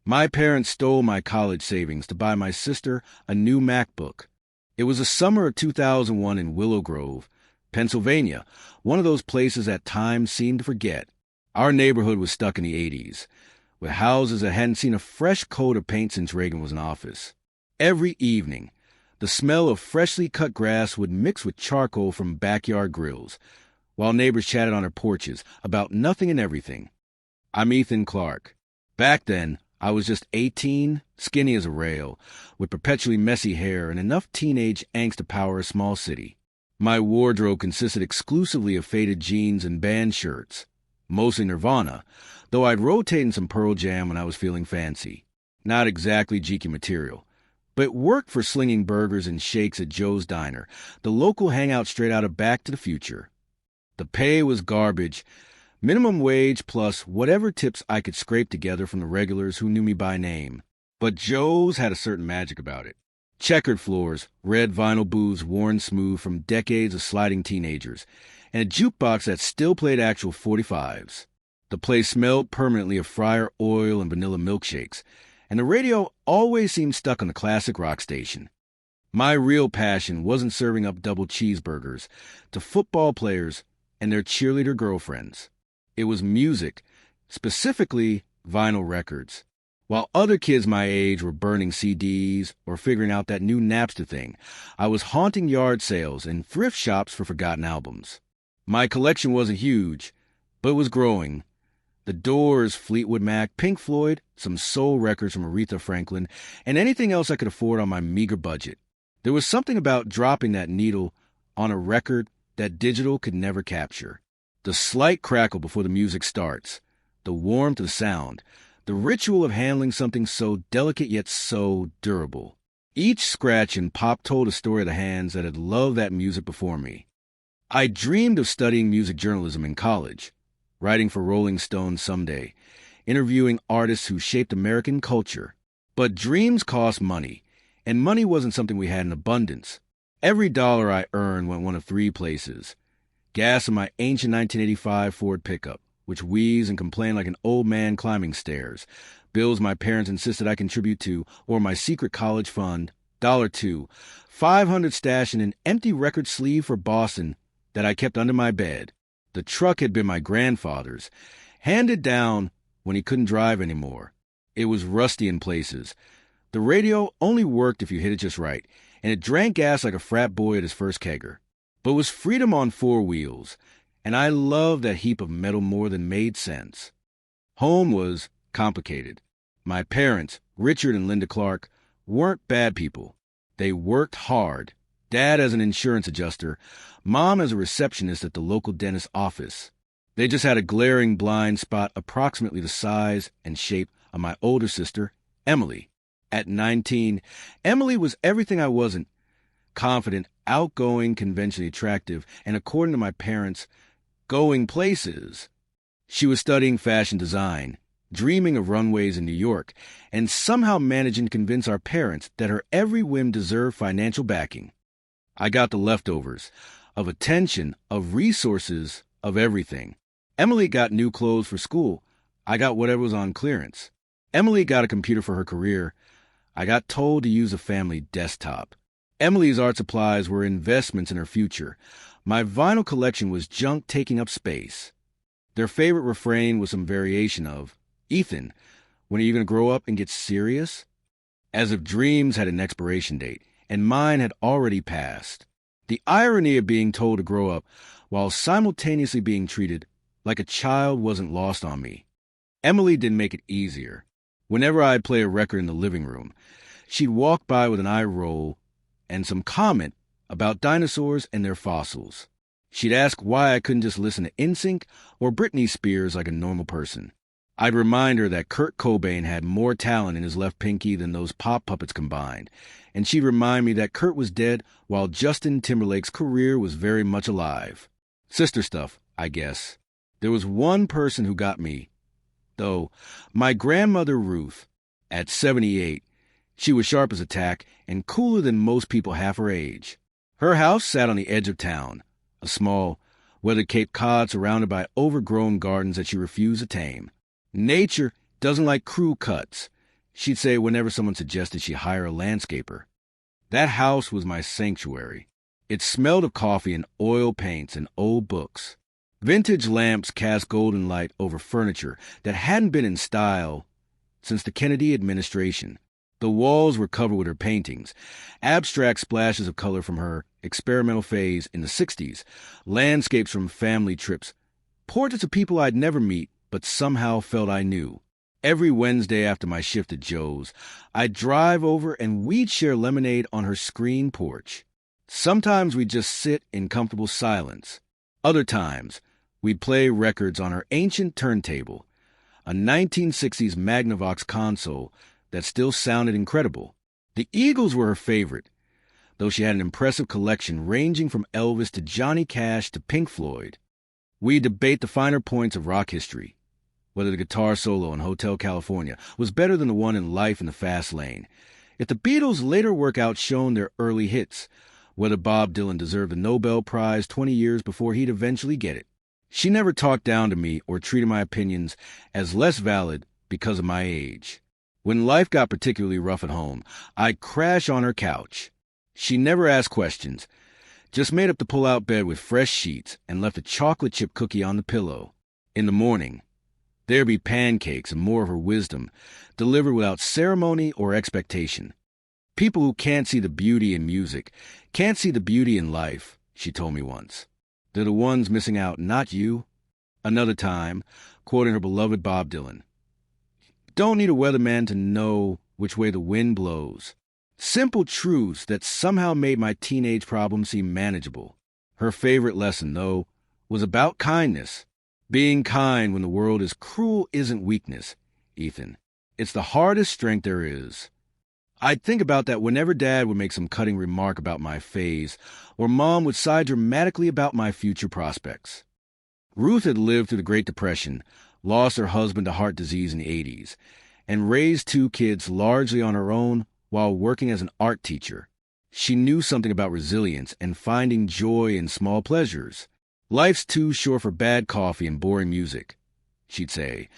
My parents stole my college savings to buy my sister a new MacBook. It was the summer of 2001 in Willow Grove, Pennsylvania, one of those places that time seemed to forget. Our neighborhood was stuck in the 80s, with houses that hadn't seen a fresh coat of paint since Reagan was in office. Every evening, the smell of freshly cut grass would mix with charcoal from backyard grills, while neighbors chatted on their porches about nothing and everything. I'm Ethan Clark. Back then, I was just 18, skinny as a rail, with perpetually messy hair and enough teenage angst to power a small city. My wardrobe consisted exclusively of faded jeans and band shirts, mostly Nirvana, though I'd rotate in some Pearl Jam when I was feeling fancy. Not exactly geeky material, but it worked for slinging burgers and shakes at Joe's Diner, the local hangout straight out of Back to the Future. The pay was garbage, minimum wage plus whatever tips I could scrape together from the regulars who knew me by name. But Joe's had a certain magic about it. Checkered floors, red vinyl booths worn smooth from decades of sliding teenagers, and a jukebox that still played actual 45s. The place smelled permanently of fryer oil and vanilla milkshakes, and the radio always seemed stuck on the classic rock station. My real passion wasn't serving up double cheeseburgers to football players and their cheerleader girlfriends. It was music, specifically vinyl records. While other kids my age were burning CDs or figuring out that new Napster thing, I was haunting yard sales and thrift shops for forgotten albums. My collection wasn't huge, but it was growing. The Doors, Fleetwood Mac, Pink Floyd, some soul records from Aretha Franklin, and anything else I could afford on my meager budget. There was something about dropping that needle on a record that digital could never capture. The slight crackle before the music starts, the warmth of the sound, the ritual of handling something so delicate yet so durable. Each scratch and pop told a story of the hands that had loved that music before me. I dreamed of studying music journalism in college, writing for Rolling Stone someday, interviewing artists who shaped American culture. But dreams cost money, and money wasn't something we had in abundance. Every dollar I earned went one of three places. Gas in my ancient 1985 Ford pickup, which wheezed and complained like an old man climbing stairs. Bills my parents insisted I contribute to, or my secret college fund, $2, $500 stashed in an empty record sleeve for Boston that I kept under my bed. The truck had been my grandfather's, handed down when he couldn't drive anymore. It was rusty in places. The radio only worked if you hit it just right, and it drank gas like a frat boy at his first kegger. But it was freedom on four wheels, and I loved that heap of metal more than made sense. Home was complicated. My parents, Richard and Linda Clark, weren't bad people. They worked hard. Dad as an insurance adjuster, Mom as a receptionist at the local dentist's office. They just had a glaring blind spot approximately the size and shape of my older sister, Emily. At 19, Emily was everything I wasn't. Confident, outgoing, conventionally attractive, and according to my parents, going places. She was studying fashion design, dreaming of runways in New York, and somehow managing to convince our parents that her every whim deserved financial backing. I got the leftovers, of attention, of resources, of everything. Emily got new clothes for school. I got whatever was on clearance. Emily got a computer for her career. I got told to use a family desktop. Emily's art supplies were investments in her future. My vinyl collection was junk taking up space. Their favorite refrain was some variation of, "Ethan, when are you going to grow up and get serious?" As if dreams had an expiration date, and mine had already passed. The irony of being told to grow up while simultaneously being treated like a child wasn't lost on me. Emily didn't make it easier. Whenever I'd play a record in the living room, she'd walk by with an eye roll and some comment about dinosaurs and their fossils. She'd ask why I couldn't just listen to NSYNC or Britney Spears like a normal person. I'd remind her that Kurt Cobain had more talent in his left pinky than those pop puppets combined, and she'd remind me that Kurt was dead while Justin Timberlake's career was very much alive. Sister stuff, I guess. There was one person who got me, though, my grandmother Ruth. At 78, she was sharp as a tack and cooler than most people half her age. Her house sat on the edge of town, a small, weathered Cape Cod surrounded by overgrown gardens that she refused to tame. Nature doesn't like crew cuts. she'd say whenever someone suggested she hire a landscaper. That house was my sanctuary. It smelled of coffee and oil paints and old books. Vintage lamps cast golden light over furniture that hadn't been in style since the Kennedy administration. The walls were covered with her paintings, abstract splashes of color from her experimental phase in the 60s, landscapes from family trips, portraits of people I'd never meet but somehow felt I knew. Every Wednesday after my shift at Joe's, I'd drive over and we'd share lemonade on her screen porch. Sometimes we'd just sit in comfortable silence. Other times, we'd play records on her ancient turntable, a 1960s Magnavox console that still sounded incredible. The Eagles were her favorite, though she had an impressive collection ranging from Elvis to Johnny Cash to Pink Floyd. We'd debate the finer points of rock history, whether the guitar solo in Hotel California was better than the one in Life in the Fast Lane, if the Beatles' later work outshone their early hits, whether Bob Dylan deserved a Nobel Prize 20 years before he'd eventually get it. She never talked down to me or treated my opinions as less valid because of my age. When life got particularly rough at home, I'd crash on her couch. She never asked questions, just made up the pull-out bed with fresh sheets and left a chocolate chip cookie on the pillow. In the morning, there'd be pancakes and more of her wisdom, delivered without ceremony or expectation. People who can't see the beauty in music can't see the beauty in life, she told me once. They're the ones missing out, not you. Another time, quoting her beloved Bob Dylan. Don't need a weatherman to know which way the wind blows. Simple truths that somehow made my teenage problems seem manageable. Her favorite lesson, though, was about kindness. Being kind when the world is cruel isn't weakness, Ethan. It's the hardest strength there is. I'd think about that whenever Dad would make some cutting remark about my phase, or Mom would sigh dramatically about my future prospects. Ruth had lived through the Great Depression, lost her husband to heart disease in the 80s, and raised 2 kids largely on her own while working as an art teacher. She knew something about resilience and finding joy in small pleasures. Life's too short for bad coffee and boring music, she'd say,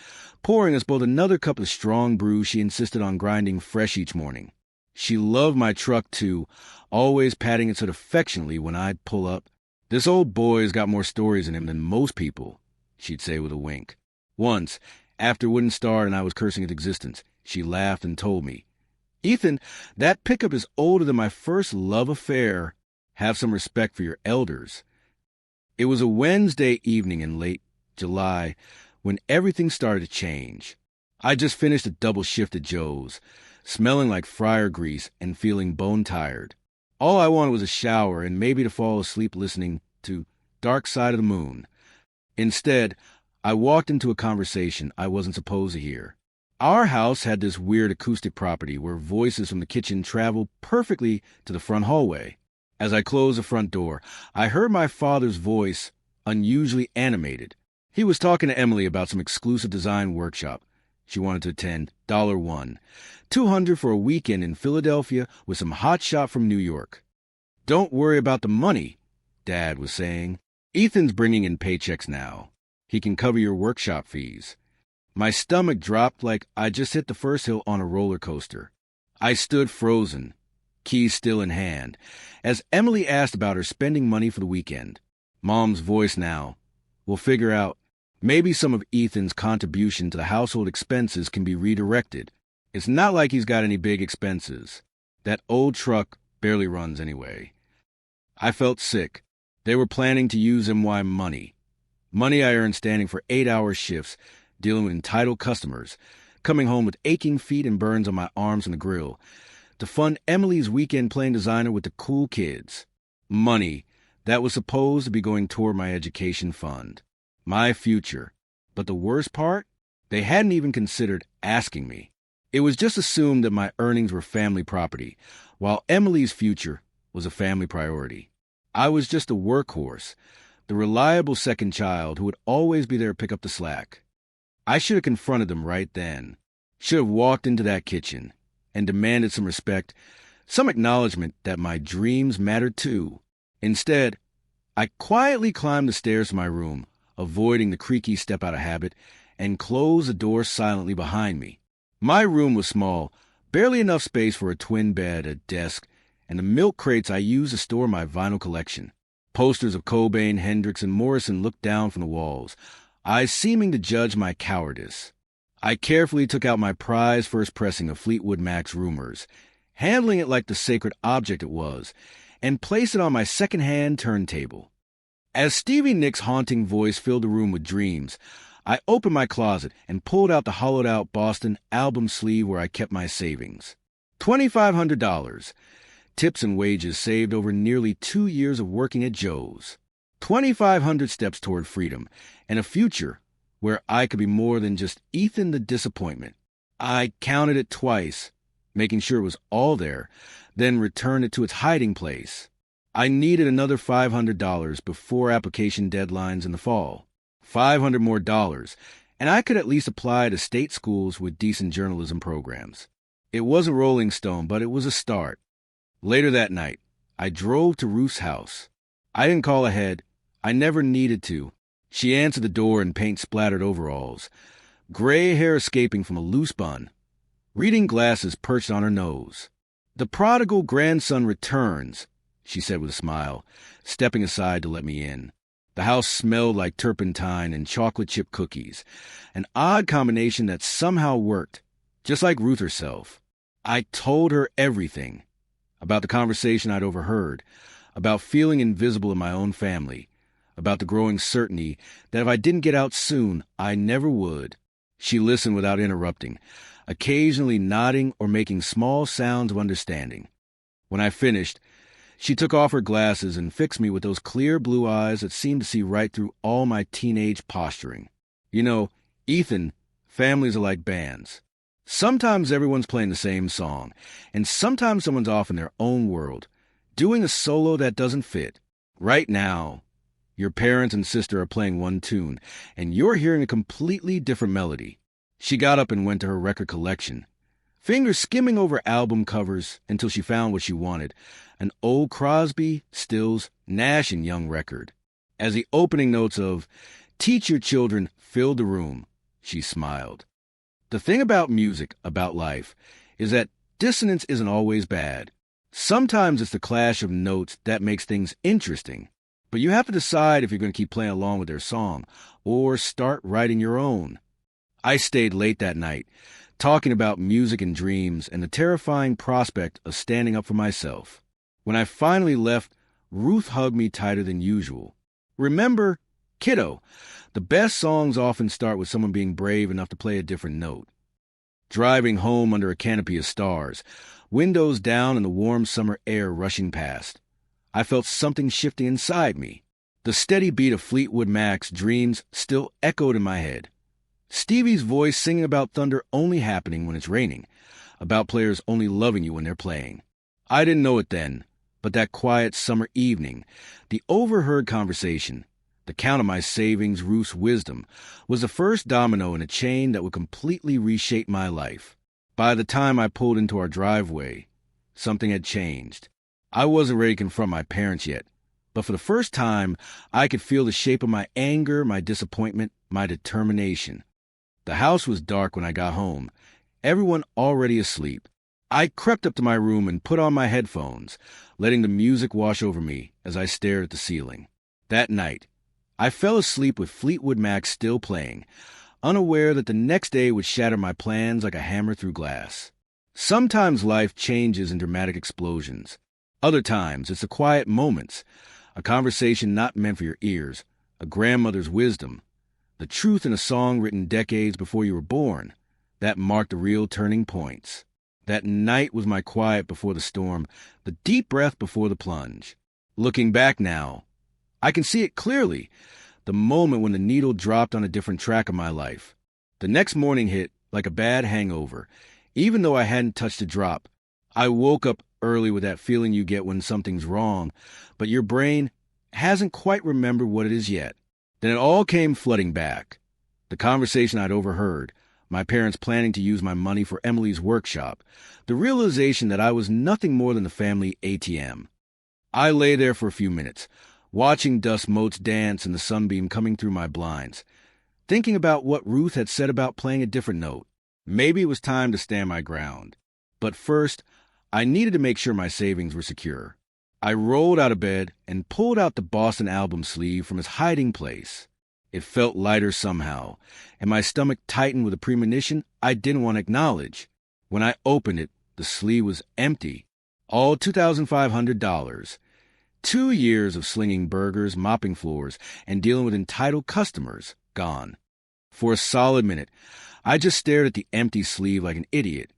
pouring us both another cup of strong brew she insisted on grinding fresh each morning. She loved my truck, too, always patting it so affectionately when I'd pull up. This old boy's got more stories in him than most people, she'd say with a wink. Once, after it wouldn't start and I was cursing its existence, she laughed and told me, Ethan, that pickup is older than my first love affair. Have some respect for your elders. It was a Wednesday evening in late July when everything started to change. I just finished a double shift at Joe's, smelling like fryer grease and feeling bone-tired. All I wanted was a shower and maybe to fall asleep listening to Dark Side of the Moon. Instead, I walked into a conversation I wasn't supposed to hear. Our house had this weird acoustic property where voices from the kitchen traveled perfectly to the front hallway. As I closed the front door, I heard my father's voice, unusually animated. He was talking to Emily about some exclusive design workshop she wanted to attend, $1, $200 for a weekend in Philadelphia with some hotshot from New York. Don't worry about the money, Dad was saying. Ethan's bringing in paychecks now. He can cover your workshop fees. My stomach dropped like I just hit the first hill on a roller coaster. I stood frozen, keys still in hand, as Emily asked about her spending money for the weekend. Mom's voice now. We'll figure out. Maybe some of Ethan's contribution to the household expenses can be redirected. It's not like he's got any big expenses. That old truck barely runs anyway. I felt sick. They were planning to use MY money. Money I earned standing for 8-hour shifts, dealing with entitled customers, coming home with aching feet and burns on my arms from the grill, to fund Emily's weekend playing designer with the cool kids. Money that was supposed to be going toward my education fund. My future. But the worst part? They hadn't even considered asking me. It was just assumed that my earnings were family property, while Emily's future was a family priority. I was just a workhorse, the reliable second child who would always be there to pick up the slack. I should have confronted them right then. Should have walked into that kitchen and demanded some respect, some acknowledgement that my dreams mattered too. Instead, I quietly climbed the stairs to my room, avoiding the creaky step-out of habit, and closed the door silently behind me. My room was small, barely enough space for a twin bed, a desk, and the milk crates I used to store my vinyl collection. Posters of Cobain, Hendrix, and Morrison looked down from the walls, eyes seeming to judge my cowardice. I carefully took out my prized first pressing of Fleetwood Mac's Rumors, handling it like the sacred object it was, and placed it on my second-hand turntable. As Stevie Nicks' haunting voice filled the room with dreams, I opened my closet and pulled out the hollowed-out Boston album sleeve where I kept my savings. $2,500. Tips and wages saved over nearly 2 years of working at Joe's. 2,500 steps toward freedom and a future where I could be more than just Ethan the disappointment. I counted it twice, making sure it was all there, then returned it to its hiding place. I needed another $500 before application deadlines in the fall. $500 more, and I could at least apply to state schools with decent journalism programs. It wasn't Rolling Stone, but it was a start. Later that night, I drove to Ruth's house. I didn't call ahead. I never needed to. She answered the door in paint-splattered overalls, gray hair escaping from a loose bun, reading glasses perched on her nose. "The prodigal grandson returns," she said with a smile, stepping aside to let me in. The house smelled like turpentine and chocolate chip cookies, an odd combination that somehow worked, just like Ruth herself. I told her everything. About the conversation I'd overheard, about feeling invisible in my own family, about the growing certainty that if I didn't get out soon, I never would. She listened without interrupting, occasionally nodding or making small sounds of understanding. When I finished, she took off her glasses and fixed me with those clear blue eyes that seemed to see right through all my teenage posturing. "You know, Ethan, families are like bands. Sometimes everyone's playing the same song, and sometimes someone's off in their own world, doing a solo that doesn't fit. Right now, your parents and sister are playing one tune, and you're hearing a completely different melody." She got up and went to her record collection, fingers skimming over album covers until she found what she wanted, an old Crosby, Stills, Nash & Young record. As the opening notes of "Teach Your Children" filled the room, she smiled. The thing about music, about life, is that dissonance isn't always bad. Sometimes it's the clash of notes that makes things interesting. But you have to decide if you're going to keep playing along with their song or start writing your own. I stayed late that night, talking about music and dreams and the terrifying prospect of standing up for myself. When I finally left, Ruth hugged me tighter than usual. "Remember, kiddo, the best songs often start with someone being brave enough to play a different note." Driving home under a canopy of stars, windows down and the warm summer air rushing past, I felt something shifting inside me. The steady beat of Fleetwood Mac's Dreams still echoed in my head. Stevie's voice singing about thunder only happening when it's raining, about players only loving you when they're playing. I didn't know it then, but that quiet summer evening, the overheard conversation, the count of my savings, Ruth's wisdom, was the first domino in a chain that would completely reshape my life. By the time I pulled into our driveway, something had changed. I wasn't ready to confront my parents yet, but for the first time, I could feel the shape of my anger, my disappointment, my determination. The house was dark when I got home, everyone already asleep. I crept up to my room and put on my headphones, letting the music wash over me as I stared at the ceiling. That night, I fell asleep with Fleetwood Mac still playing, unaware that the next day would shatter my plans like a hammer through glass. Sometimes life changes in dramatic explosions. Other times, it's the quiet moments, a conversation not meant for your ears, a grandmother's wisdom, the truth in a song written decades before you were born, that marked the real turning points. That night was my quiet before the storm, the deep breath before the plunge. Looking back now, I can see it clearly, the moment when the needle dropped on a different track of my life. The next morning hit like a bad hangover. Even though I hadn't touched a drop, I woke up early with that feeling you get when something's wrong, but your brain hasn't quite remembered what it is yet. Then it all came flooding back. The conversation I'd overheard, my parents planning to use my money for Emily's workshop, the realization that I was nothing more than the family ATM. I lay there for a few minutes, watching dust motes dance in the sunbeam coming through my blinds, thinking about what Ruth had said about playing a different note. Maybe it was time to stand my ground. But first, I needed to make sure my savings were secure. I rolled out of bed and pulled out the Boston album sleeve from its hiding place. It felt lighter somehow, and my stomach tightened with a premonition I didn't want to acknowledge. When I opened it, the sleeve was empty. All $2,500. 2 years of slinging burgers, mopping floors, and dealing with entitled customers gone. For a solid minute, I just stared at the empty sleeve like an idiot,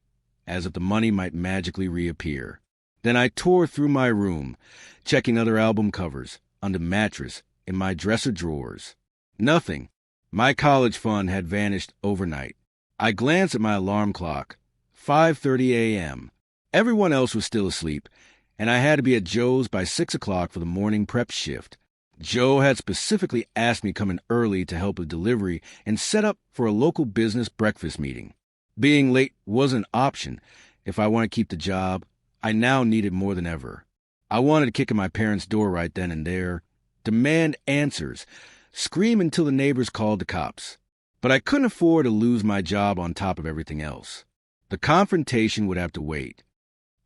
as if the money might magically reappear. Then I tore through my room, checking other album covers, under the mattress, in my dresser drawers. Nothing. My college fund had vanished overnight. I glanced at my alarm clock. 5:30 a.m. Everyone else was still asleep, and I had to be at Joe's by 6 o'clock for the morning prep shift. Joe had specifically asked me to come in early to help with delivery and set up for a local business breakfast meeting. Being late wasn't an option. If I wanted to keep the job, I now needed more than ever. I wanted to kick in my parents' door right then and there, demand answers, scream until the neighbors called the cops. But I couldn't afford to lose my job on top of everything else. The confrontation would have to wait.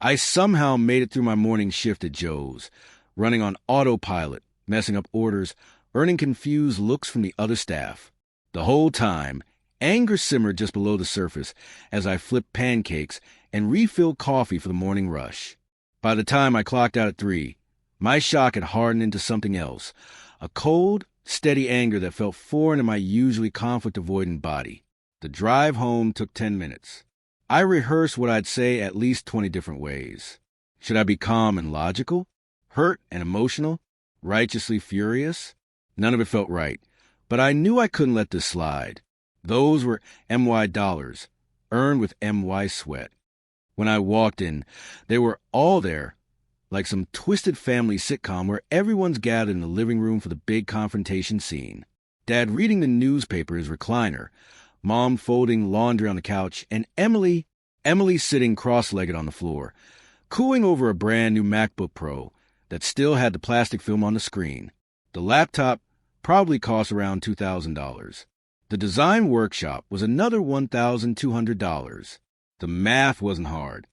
I somehow made it through my morning shift at Joe's, running on autopilot, messing up orders, earning confused looks from the other staff. The whole time, anger simmered just below the surface as I flipped pancakes and refilled coffee for the morning rush. By the time I clocked out at 3, my shock had hardened into something else, a cold, steady anger that felt foreign to my usually conflict-avoidant body. The drive home took 10 minutes. I rehearsed what I'd say at least 20 different ways. Should I be calm and logical? Hurt and emotional? Righteously furious? None of it felt right, but I knew I couldn't let this slide. Those were MY dollars, earned with MY sweat. When I walked in, they were all there, like some twisted family sitcom where everyone's gathered in the living room for the big confrontation scene. Dad reading the newspaper in his recliner, Mom folding laundry on the couch, and Emily sitting cross-legged on the floor, cooing over a brand new MacBook Pro that still had the plastic film on the screen. The laptop probably cost around $2,000. The design workshop was another $1,200. The math wasn't hard.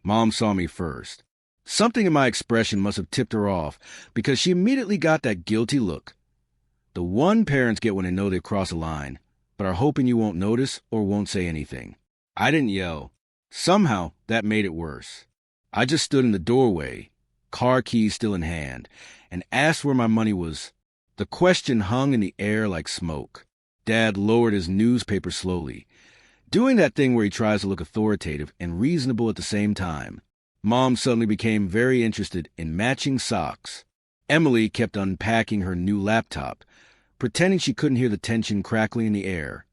Mom saw me first. Something in my expression must have tipped her off because she immediately got that guilty look. The one parents get when they know they've crossed a line, but are hoping you won't notice or won't say anything. I didn't yell. Somehow, that made it worse. I just stood in the doorway, car keys still in hand, and asked where my money was. The question hung in the air like smoke. Dad lowered his newspaper slowly, doing that thing where he tries to look authoritative and reasonable at the same time. Mom suddenly became very interested in matching socks. Emily kept unpacking her new laptop, pretending she couldn't hear the tension crackling in the air.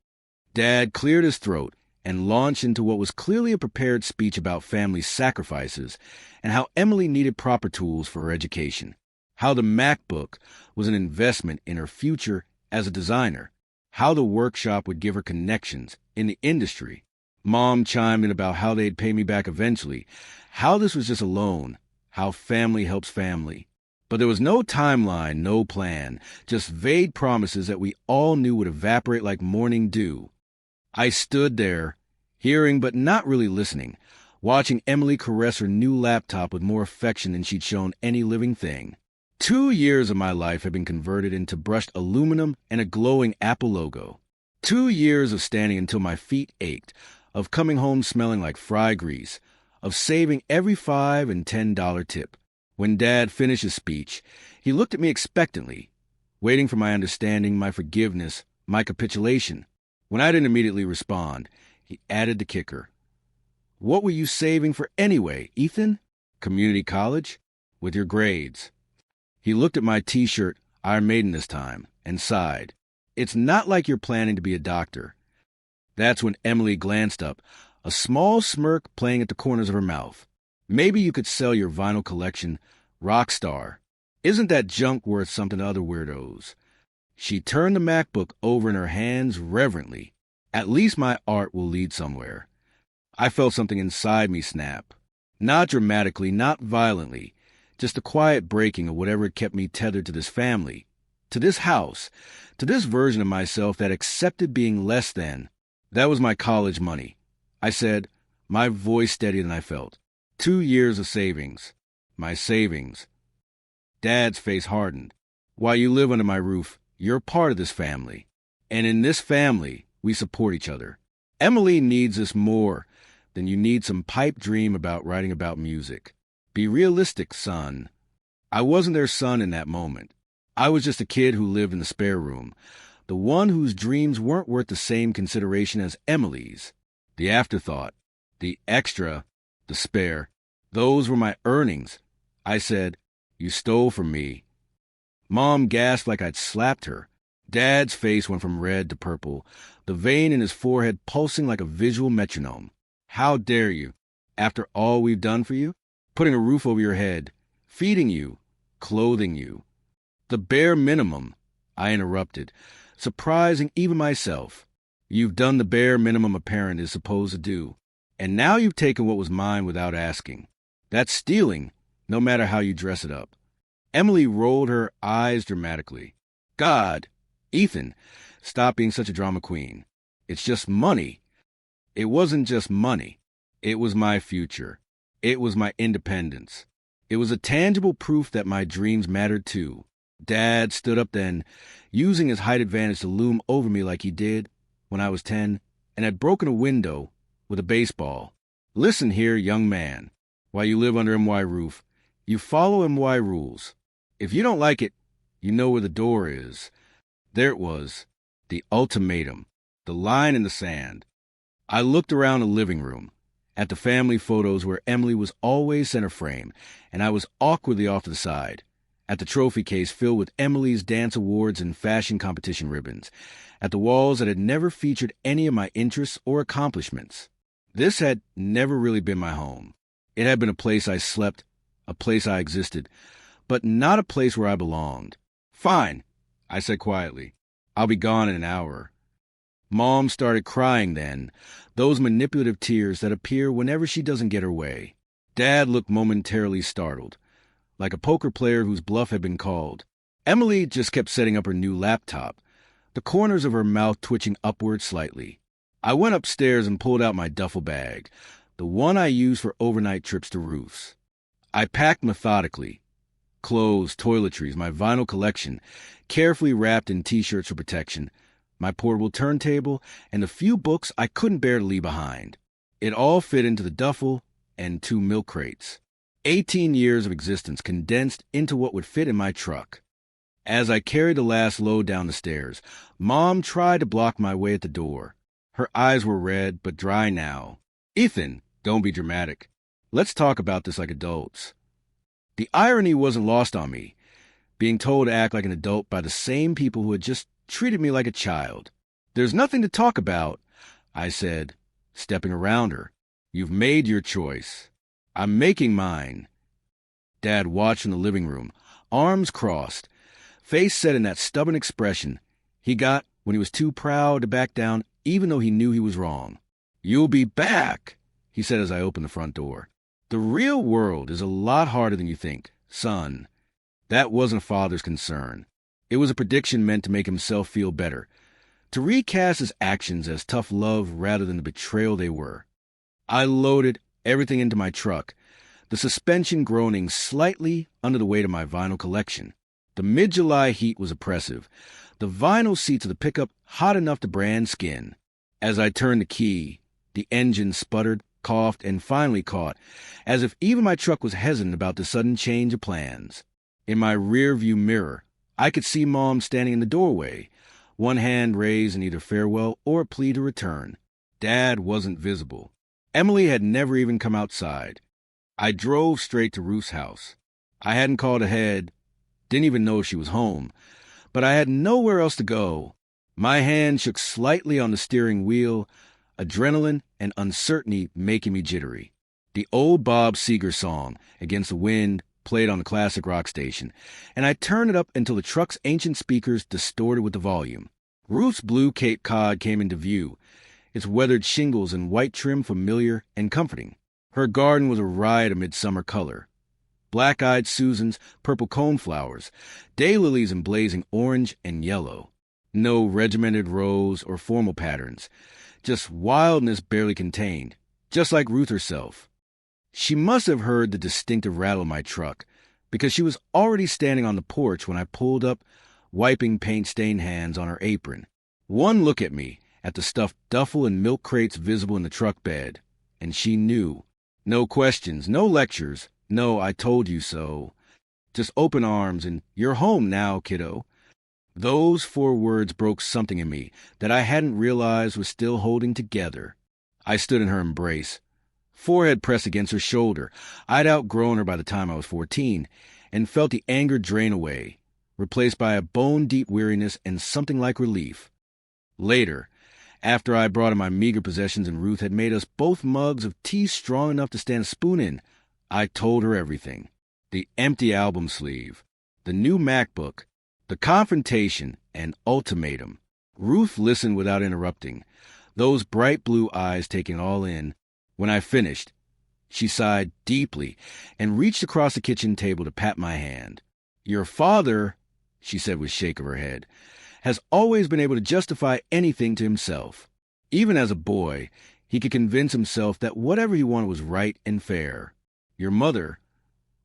Dad cleared his throat and launched into what was clearly a prepared speech about family sacrifices and how Emily needed proper tools for her education, how the MacBook was an investment in her future as a designer, how the workshop would give her connections in the industry. Mom chimed in about how they'd pay me back eventually, how this was just a loan, how family helps family. But there was no timeline, no plan, just vague promises that we all knew would evaporate like morning dew. I stood there, hearing but not really listening, watching Emily caress her new laptop with more affection than she'd shown any living thing. 2 years of my life had been converted into brushed aluminum and a glowing Apple logo. 2 years of standing until my feet ached, of coming home smelling like fry grease, of saving every $5 and $10 tip. When Dad finished his speech, he looked at me expectantly, waiting for my understanding, my forgiveness, my capitulation. When I didn't immediately respond, he added the kicker. What were you saving for anyway, Ethan? Community college? With your grades. He looked at my T-shirt, Iron Maiden this time, and sighed. It's not like you're planning to be a doctor. That's when Emily glanced up, a small smirk playing at the corners of her mouth. Maybe you could sell your vinyl collection, rock star. Isn't that junk worth something to other weirdos? She turned the MacBook over in her hands reverently. At least my art will lead somewhere. I felt something inside me snap. Not dramatically, not violently, just a quiet breaking of whatever had kept me tethered to this family, to this house, to this version of myself that accepted being less than. That was my college money, I said, my voice steadier than I felt. 2 years of savings. My savings. Dad's face hardened. While you live under my roof, you're a part of this family. And in this family, we support each other. Emily needs this more than you need some pipe dream about writing about music. Be realistic, son. I wasn't their son in that moment. I was just a kid who lived in the spare room, the one whose dreams weren't worth the same consideration as Emily's. The afterthought, the extra, the spare, those were my earnings. I said, you stole from me. Mom gasped like I'd slapped her. Dad's face went from red to purple, the vein in his forehead pulsing like a visual metronome. How dare you, after all we've done for you? Putting a roof over your head, feeding you, clothing you. The bare minimum, I interrupted, surprising even myself. You've done the bare minimum a parent is supposed to do, and now you've taken what was mine without asking. That's stealing, no matter how you dress it up. Emily rolled her eyes dramatically. God, Ethan, stop being such a drama queen. It's just money. It wasn't just money. It was my future. It was my independence. It was a tangible proof that my dreams mattered too. Dad stood up then, using his height advantage to loom over me like he did when I was 10, and had broken a window with a baseball. Listen here, young man. While you live under MY roof, you follow MY rules. If you don't like it, you know where the door is. There it was, the ultimatum, the line in the sand. I looked around the living room, at the family photos where Emily was always center frame, and I was awkwardly off to the side, at the trophy case filled with Emily's dance awards and fashion competition ribbons, at the walls that had never featured any of my interests or accomplishments. This had never really been my home. It had been a place I slept, a place I existed, but not a place where I belonged. Fine, I said quietly. I'll be gone in an hour. Mom started crying then, those manipulative tears that appear whenever she doesn't get her way. Dad looked momentarily startled, like a poker player whose bluff had been called. Emily just kept setting up her new laptop, the corners of her mouth twitching upward slightly. I went upstairs and pulled out my duffel bag, the one I used for overnight trips to Ruth's. I packed methodically. Clothes, toiletries, my vinyl collection, carefully wrapped in T-shirts for protection, my portable turntable, and the few books I couldn't bear to leave behind. It all fit into the duffel and 2 milk crates. 18 years of existence condensed into what would fit in my truck. As I carried the last load down the stairs, Mom tried to block my way at the door. Her eyes were red, but dry now. Ethan, don't be dramatic. Let's talk about this like adults. The irony wasn't lost on me, being told to act like an adult by the same people who had just treated me like a child. There's nothing to talk about, I said, stepping around her. You've made your choice. I'm making mine. Dad watched in the living room, arms crossed, face set in that stubborn expression he got when he was too proud to back down even though he knew he was wrong. You'll be back, he said as I opened the front door. The real world is a lot harder than you think, son. That wasn't a father's concern. It was a prediction meant to make himself feel better, to recast his actions as tough love rather than the betrayal they were. I loaded everything into my truck, the suspension groaning slightly under the weight of my vinyl collection. The mid-July heat was oppressive, the vinyl seats of the pickup hot enough to brand skin. As I turned the key, the engine sputtered, coughed, and finally caught, as if even my truck was hesitant about the sudden change of plans. In my rear-view mirror, I could see Mom standing in the doorway, one hand raised in either farewell or a plea to return. Dad wasn't visible. Emily had never even come outside. I drove straight to Ruth's house. I hadn't called ahead, didn't even know if she was home, but I had nowhere else to go. My hand shook slightly on the steering wheel, adrenaline and uncertainty making me jittery. The old Bob Seger song, Against the Wind, played on the classic rock station, and I turned it up until the truck's ancient speakers distorted with the volume. Ruth's blue Cape Cod came into view, its weathered shingles and white trim familiar and comforting. Her garden was a riot of midsummer color. Black-eyed Susans, purple coneflowers, daylilies in blazing orange and yellow. No regimented rows or formal patterns, just wildness barely contained, just like Ruth herself. She must have heard the distinctive rattle of my truck, because she was already standing on the porch when I pulled up, wiping paint-stained hands on her apron. One look at me, at the stuffed duffel and milk crates visible in the truck bed, and she knew. No questions, no lectures, no "I told you so." Just open arms and "You're home now, kiddo." Those 4 words broke something in me that I hadn't realized was still holding together. I stood in her embrace, forehead pressed against her shoulder. I'd outgrown her by the time I was 14, and felt the anger drain away, replaced by a bone-deep weariness and something like relief. Later, after I brought in my meager possessions and Ruth had made us both mugs of tea strong enough to stand a spoon in, I told her everything. The empty album sleeve, the new MacBook, the confrontation and ultimatum. Ruth listened without interrupting, those bright blue eyes taking it all in. When I finished, she sighed deeply and reached across the kitchen table to pat my hand. "Your father," she said with a shake of her head, "has always been able to justify anything to himself. Even as a boy, he could convince himself that whatever he wanted was right and fair. Your mother,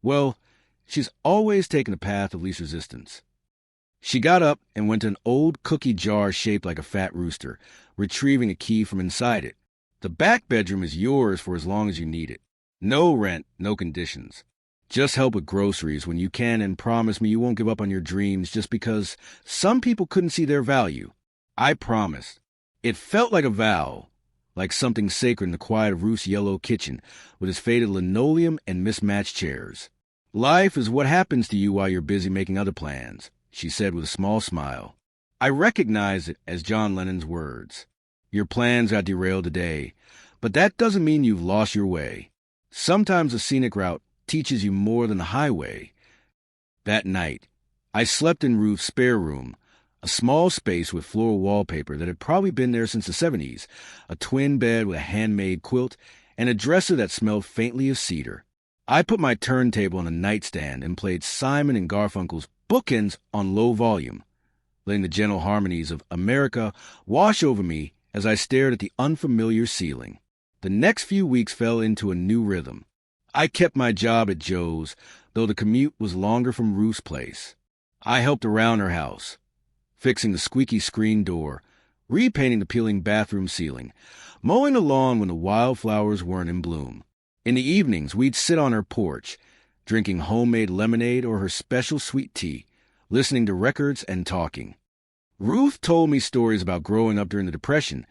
well, she's always taken the path of least resistance." She got up and went to an old cookie jar shaped like a fat rooster, retrieving a key from inside it. "The back bedroom is yours for as long as you need it. No rent, no conditions. Just help with groceries when you can, and promise me you won't give up on your dreams just because some people couldn't see their value." I promised. It felt like a vow, like something sacred in the quiet of Ruth's yellow kitchen with its faded linoleum and mismatched chairs. "Life is what happens to you while you're busy making other plans," she said with a small smile. I recognized it as John Lennon's words. Your plans got derailed today, but that doesn't mean you've lost your way. Sometimes the scenic route teaches you more than the highway. That night, I slept in Ruth's spare room, a small space with floral wallpaper that had probably been there since the 70s, a twin bed with a handmade quilt, and a dresser that smelled faintly of cedar. I put my turntable on a nightstand and played Simon and Garfunkel's Bookends on low volume, letting the gentle harmonies of America wash over me as I stared at the unfamiliar ceiling. The next few weeks fell into a new rhythm. I kept my job at Joe's, though the commute was longer from Ruth's place. I helped around her house, fixing the squeaky screen door, repainting the peeling bathroom ceiling, mowing the lawn when the wildflowers weren't in bloom. In the evenings, we'd sit on her porch, drinking homemade lemonade or her special sweet tea, listening to records and talking. Ruth told me stories about growing up during the Depression,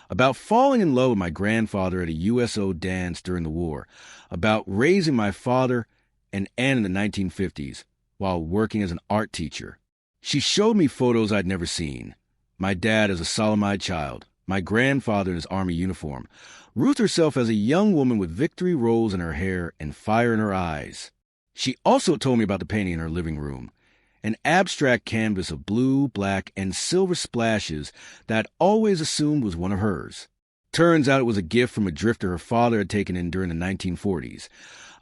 about falling in love with my grandfather at a USO dance during the war, about raising my father and Ann in the 1950s while working as an art teacher. She showed me photos I'd never seen. My dad as a solemn-eyed child, my grandfather in his army uniform, Ruth herself as a young woman with victory rolls in her hair and fire in her eyes. She also told me about the painting in her living room, an abstract canvas of blue, black, and silver splashes that I'd always assumed was one of hers. Turns out it was a gift from a drifter her father had taken in during the 1940s,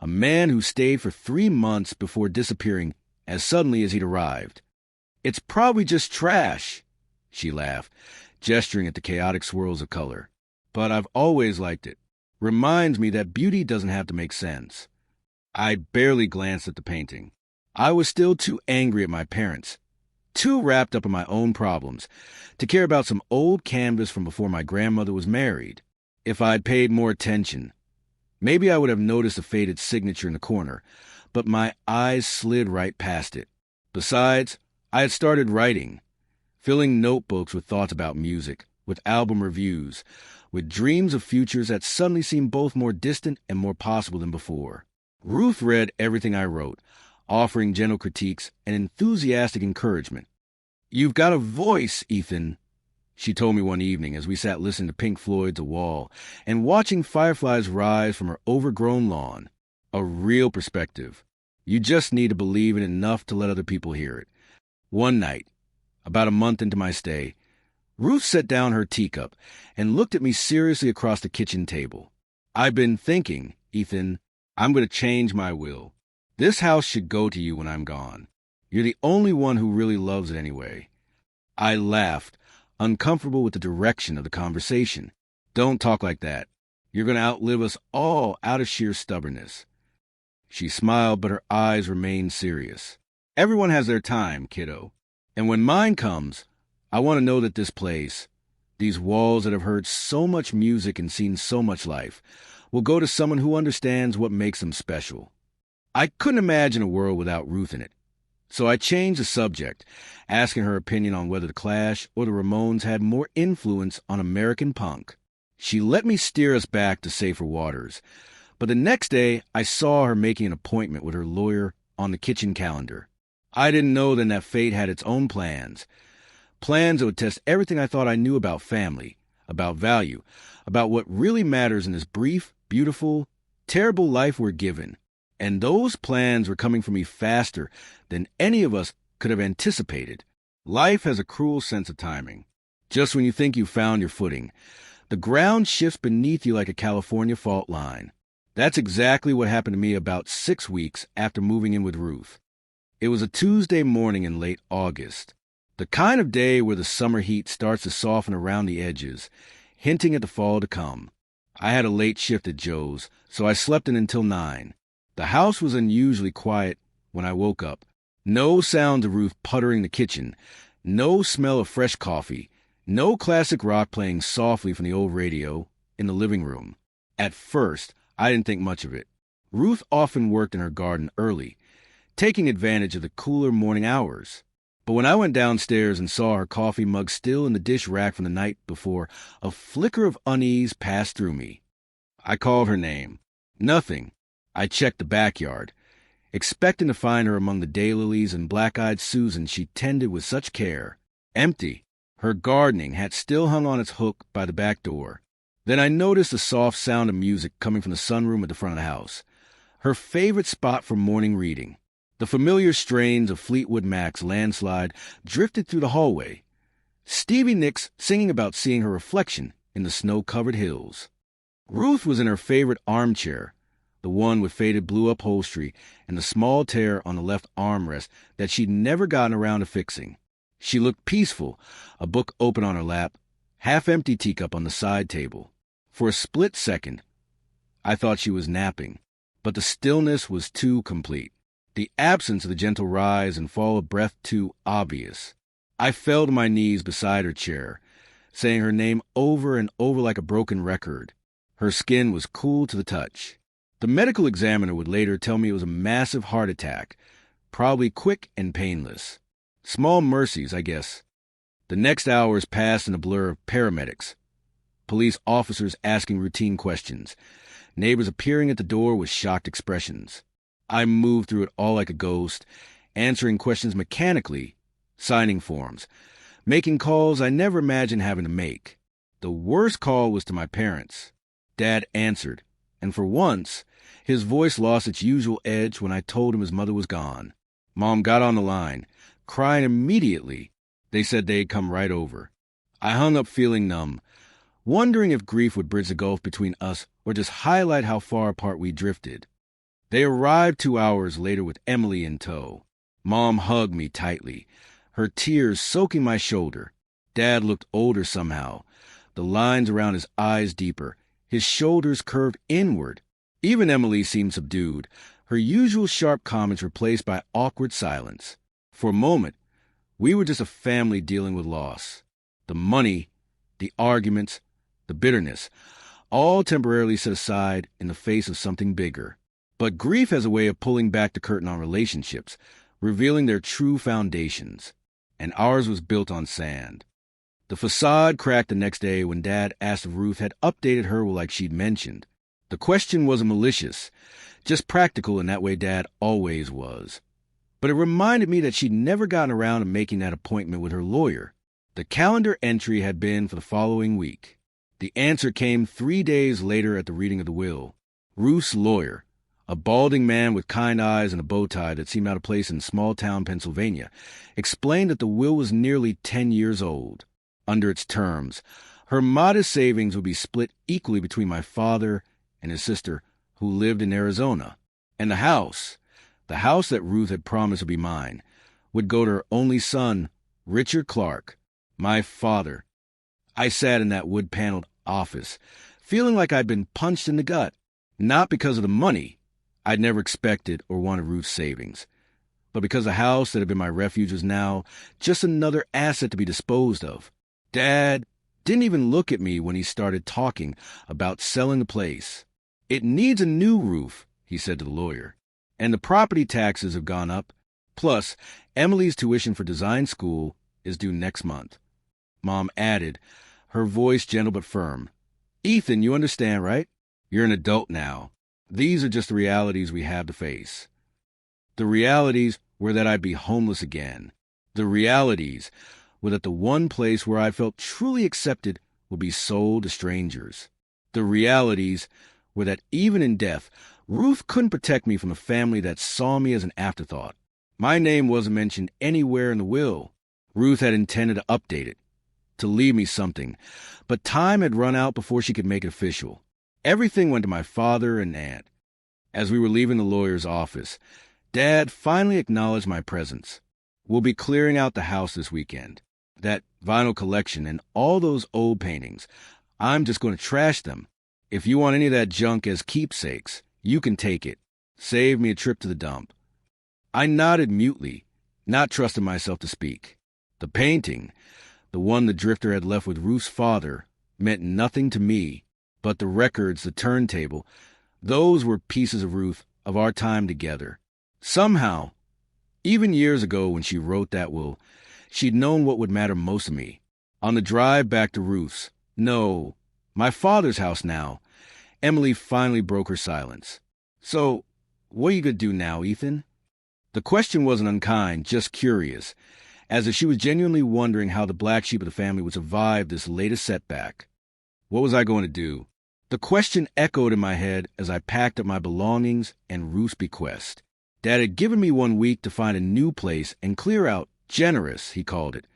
a man who stayed for 3 months before disappearing as suddenly as he'd arrived. "It's probably just trash," she laughed, gesturing at the chaotic swirls of color. "But I've always liked it. Reminds me that beauty doesn't have to make sense." I barely glanced at the painting. I was still too angry at my parents, too wrapped up in my own problems, to care about some old canvas from before my grandmother was married. If I'd paid more attention, maybe I would have noticed a faded signature in the corner, but my eyes slid right past it. Besides, I had started writing, filling notebooks with thoughts about music, with album reviews, with dreams of futures that suddenly seemed both more distant and more possible than before. Ruth read everything I wrote, offering gentle critiques and enthusiastic encouragement. "You've got a voice, Ethan," she told me one evening as we sat listening to Pink Floyd's A Wall and watching fireflies rise from her overgrown lawn. "A real perspective. You just need to believe in it enough to let other people hear it." One night, about a month into my stay, Ruth set down her teacup and looked at me seriously across the kitchen table. "I've been thinking, Ethan, I'm going to change my will. This house should go to you when I'm gone. You're the only one who really loves it anyway." I laughed, uncomfortable with the direction of the conversation. Don't talk like that. You're going to outlive us all out of sheer stubbornness. She smiled, but her eyes remained serious. Everyone has their time, kiddo. And when mine comes, I want to know that this place, these walls that have heard so much music and seen so much life, will go to someone who understands what makes them special. I couldn't imagine a world without Ruth in it. So I changed the subject, asking her opinion on whether the Clash or the Ramones had more influence on American punk. She let me steer us back to safer waters. But the next day, I saw her making an appointment with her lawyer on the kitchen calendar. I didn't know then that fate had its own plans. Plans that would test everything I thought I knew about family, about value, about what really matters in this brief, beautiful, terrible life we're given. And those plans were coming for me faster than any of us could have anticipated. Life has a cruel sense of timing. Just when you think you've found your footing, the ground shifts beneath you like a California fault line. That's exactly what happened to me about 6 weeks after moving in with Ruth. It was a Tuesday morning in late August, the kind of day where the summer heat starts to soften around the edges, hinting at the fall to come. I had a late shift at Joe's, so I slept in until 9. The house was unusually quiet when I woke up. No sounds of Ruth puttering the kitchen, no smell of fresh coffee, no classic rock playing softly from the old radio in the living room. At first, I didn't think much of it. Ruth often worked in her garden early, taking advantage of the cooler morning hours. But when I went downstairs and saw her coffee mug still in the dish rack from the night before, a flicker of unease passed through me. I called her name. Nothing. I checked the backyard, expecting to find her among the daylilies and black-eyed Susan she tended with such care. Empty. Her gardening hat still hung on its hook by the back door. Then I noticed the soft sound of music coming from the sunroom at the front of the house, her favorite spot for morning reading. The familiar strains of Fleetwood Mac's Landslide drifted through the hallway. Stevie Nicks singing about seeing her reflection in the snow-covered hills. Ruth was in her favorite armchair, the one with faded blue upholstery and the small tear on the left armrest that she'd never gotten around to fixing. She looked peaceful, a book open on her lap, half-empty teacup on the side table. For a split second, I thought she was napping, but the stillness was too complete. The absence of the gentle rise and fall of breath too obvious. I fell to my knees beside her chair, saying her name over and over like a broken record. Her skin was cool to the touch. The medical examiner would later tell me it was a massive heart attack, probably quick and painless. Small mercies, I guess. The next hours passed in a blur of paramedics, police officers asking routine questions, neighbors appearing at the door with shocked expressions. I moved through it all like a ghost, answering questions mechanically, signing forms, making calls I never imagined having to make. The worst call was to my parents. Dad answered, and for once, his voice lost its usual edge when I told him his mother was gone. Mom got on the line, crying immediately. They said they'd come right over. I hung up feeling numb, wondering if grief would bridge the gulf between us or just highlight how far apart we drifted. They arrived 2 hours later with Emily in tow. Mom hugged me tightly, her tears soaking my shoulder. Dad looked older somehow, the lines around his eyes deeper, his shoulders curved inward. Even Emily seemed subdued, her usual sharp comments replaced by awkward silence. For a moment, we were just a family dealing with loss. The money, the arguments, the bitterness, all temporarily set aside in the face of something bigger. But grief has a way of pulling back the curtain on relationships, revealing their true foundations. And ours was built on sand. The facade cracked the next day when Dad asked if Ruth had updated her like she'd mentioned. The question wasn't malicious, just practical in that way Dad always was. But it reminded me that she'd never gotten around to making that appointment with her lawyer. The calendar entry had been for the following week. The answer came 3 days later at the reading of the will. Ruth's lawyer, a balding man with kind eyes and a bow tie that seemed out of place in small-town Pennsylvania, explained that the will was nearly 10 years old. Under its terms, her modest savings would be split equally between my father and his sister, who lived in Arizona. And the house that Ruth had promised would be mine, would go to her only son, Richard Clark, my father. I sat in that wood-paneled office, feeling like I'd been punched in the gut. Not because of the money. I'd never expected or wanted Ruth's savings. But because the house that had been my refuge was now just another asset to be disposed of. Dad didn't even look at me when he started talking about selling the place. "It needs a new roof," he said to the lawyer. "And the property taxes have gone up. Plus, Emily's tuition for design school is due next month." Mom added, her voice gentle but firm. "Ethan, you understand, right? You're an adult now. These are just the realities we have to face." The realities were that I'd be homeless again. The realities were that the one place where I felt truly accepted would be sold to strangers. The realities were that even in death, Ruth couldn't protect me from a family that saw me as an afterthought. My name wasn't mentioned anywhere in the will. Ruth had intended to update it, to leave me something, but time had run out before she could make it official. Everything went to my father and aunt. As we were leaving the lawyer's office, Dad finally acknowledged my presence. "We'll be clearing out the house this weekend. That vinyl collection and all those old paintings, I'm just going to trash them. If you want any of that junk as keepsakes, you can take it. Save me a trip to the dump." I nodded mutely, not trusting myself to speak. The painting, the one the drifter had left with Ruth's father, meant nothing to me, but the records, the turntable, those were pieces of Ruth, of our time together. Somehow, even years ago when she wrote that will, she'd known what would matter most to me. On the drive back to Ruth's, no, my father's house now, Emily finally broke her silence. "So, what are you going to do now, Ethan?" The question wasn't unkind, just curious, as if she was genuinely wondering how the black sheep of the family would survive this latest setback. What was I going to do? The question echoed in my head as I packed up my belongings and Ruth's bequest. Dad had given me 1 week to find a new place and clear out. Generous, he called it,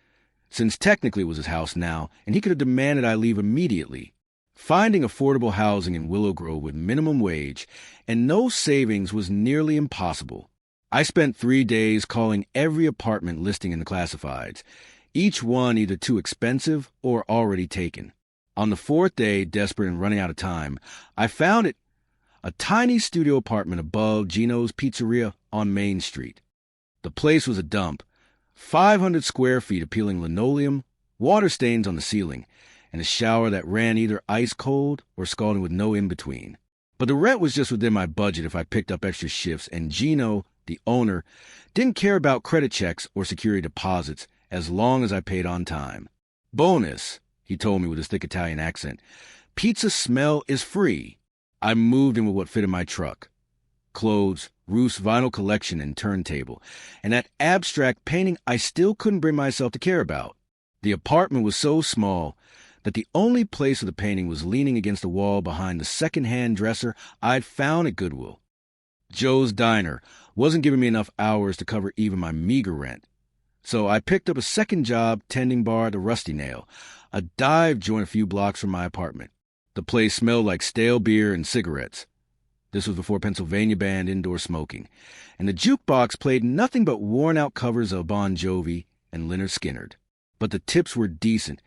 since technically it was his house now, and he could have demanded I leave immediately. Finding affordable housing in Willow Grove with minimum wage and no savings was nearly impossible. I spent 3 days calling every apartment listing in the classifieds, each one either too expensive or already taken. On the 4th day, desperate and running out of time, I found it, a tiny studio apartment above Gino's Pizzeria on Main Street. The place was a dump, 500 square feet of peeling linoleum, water stains on the ceiling, and a shower that ran either ice cold or scalding with no in-between. But the rent was just within my budget if I picked up extra shifts, and Gino, the owner, didn't care about credit checks or security deposits as long as I paid on time. "Bonus," he told me with his thick Italian accent, "pizza smell is free." I moved in with what fitted my truck. Clothes, Ruth's vinyl collection and turntable, and that abstract painting I still couldn't bring myself to care about. The apartment was so small that the only place of the painting was leaning against the wall behind the second-hand dresser I'd found at Goodwill. Joe's Diner wasn't giving me enough hours to cover even my meager rent. So I picked up a second job tending bar at the Rusty Nail, a dive joint a few blocks from my apartment. The place smelled like stale beer and cigarettes. This was before Pennsylvania banned indoor smoking, and the jukebox played nothing but worn-out covers of Bon Jovi and Lynyrd Skynyrd. But the tips were decent,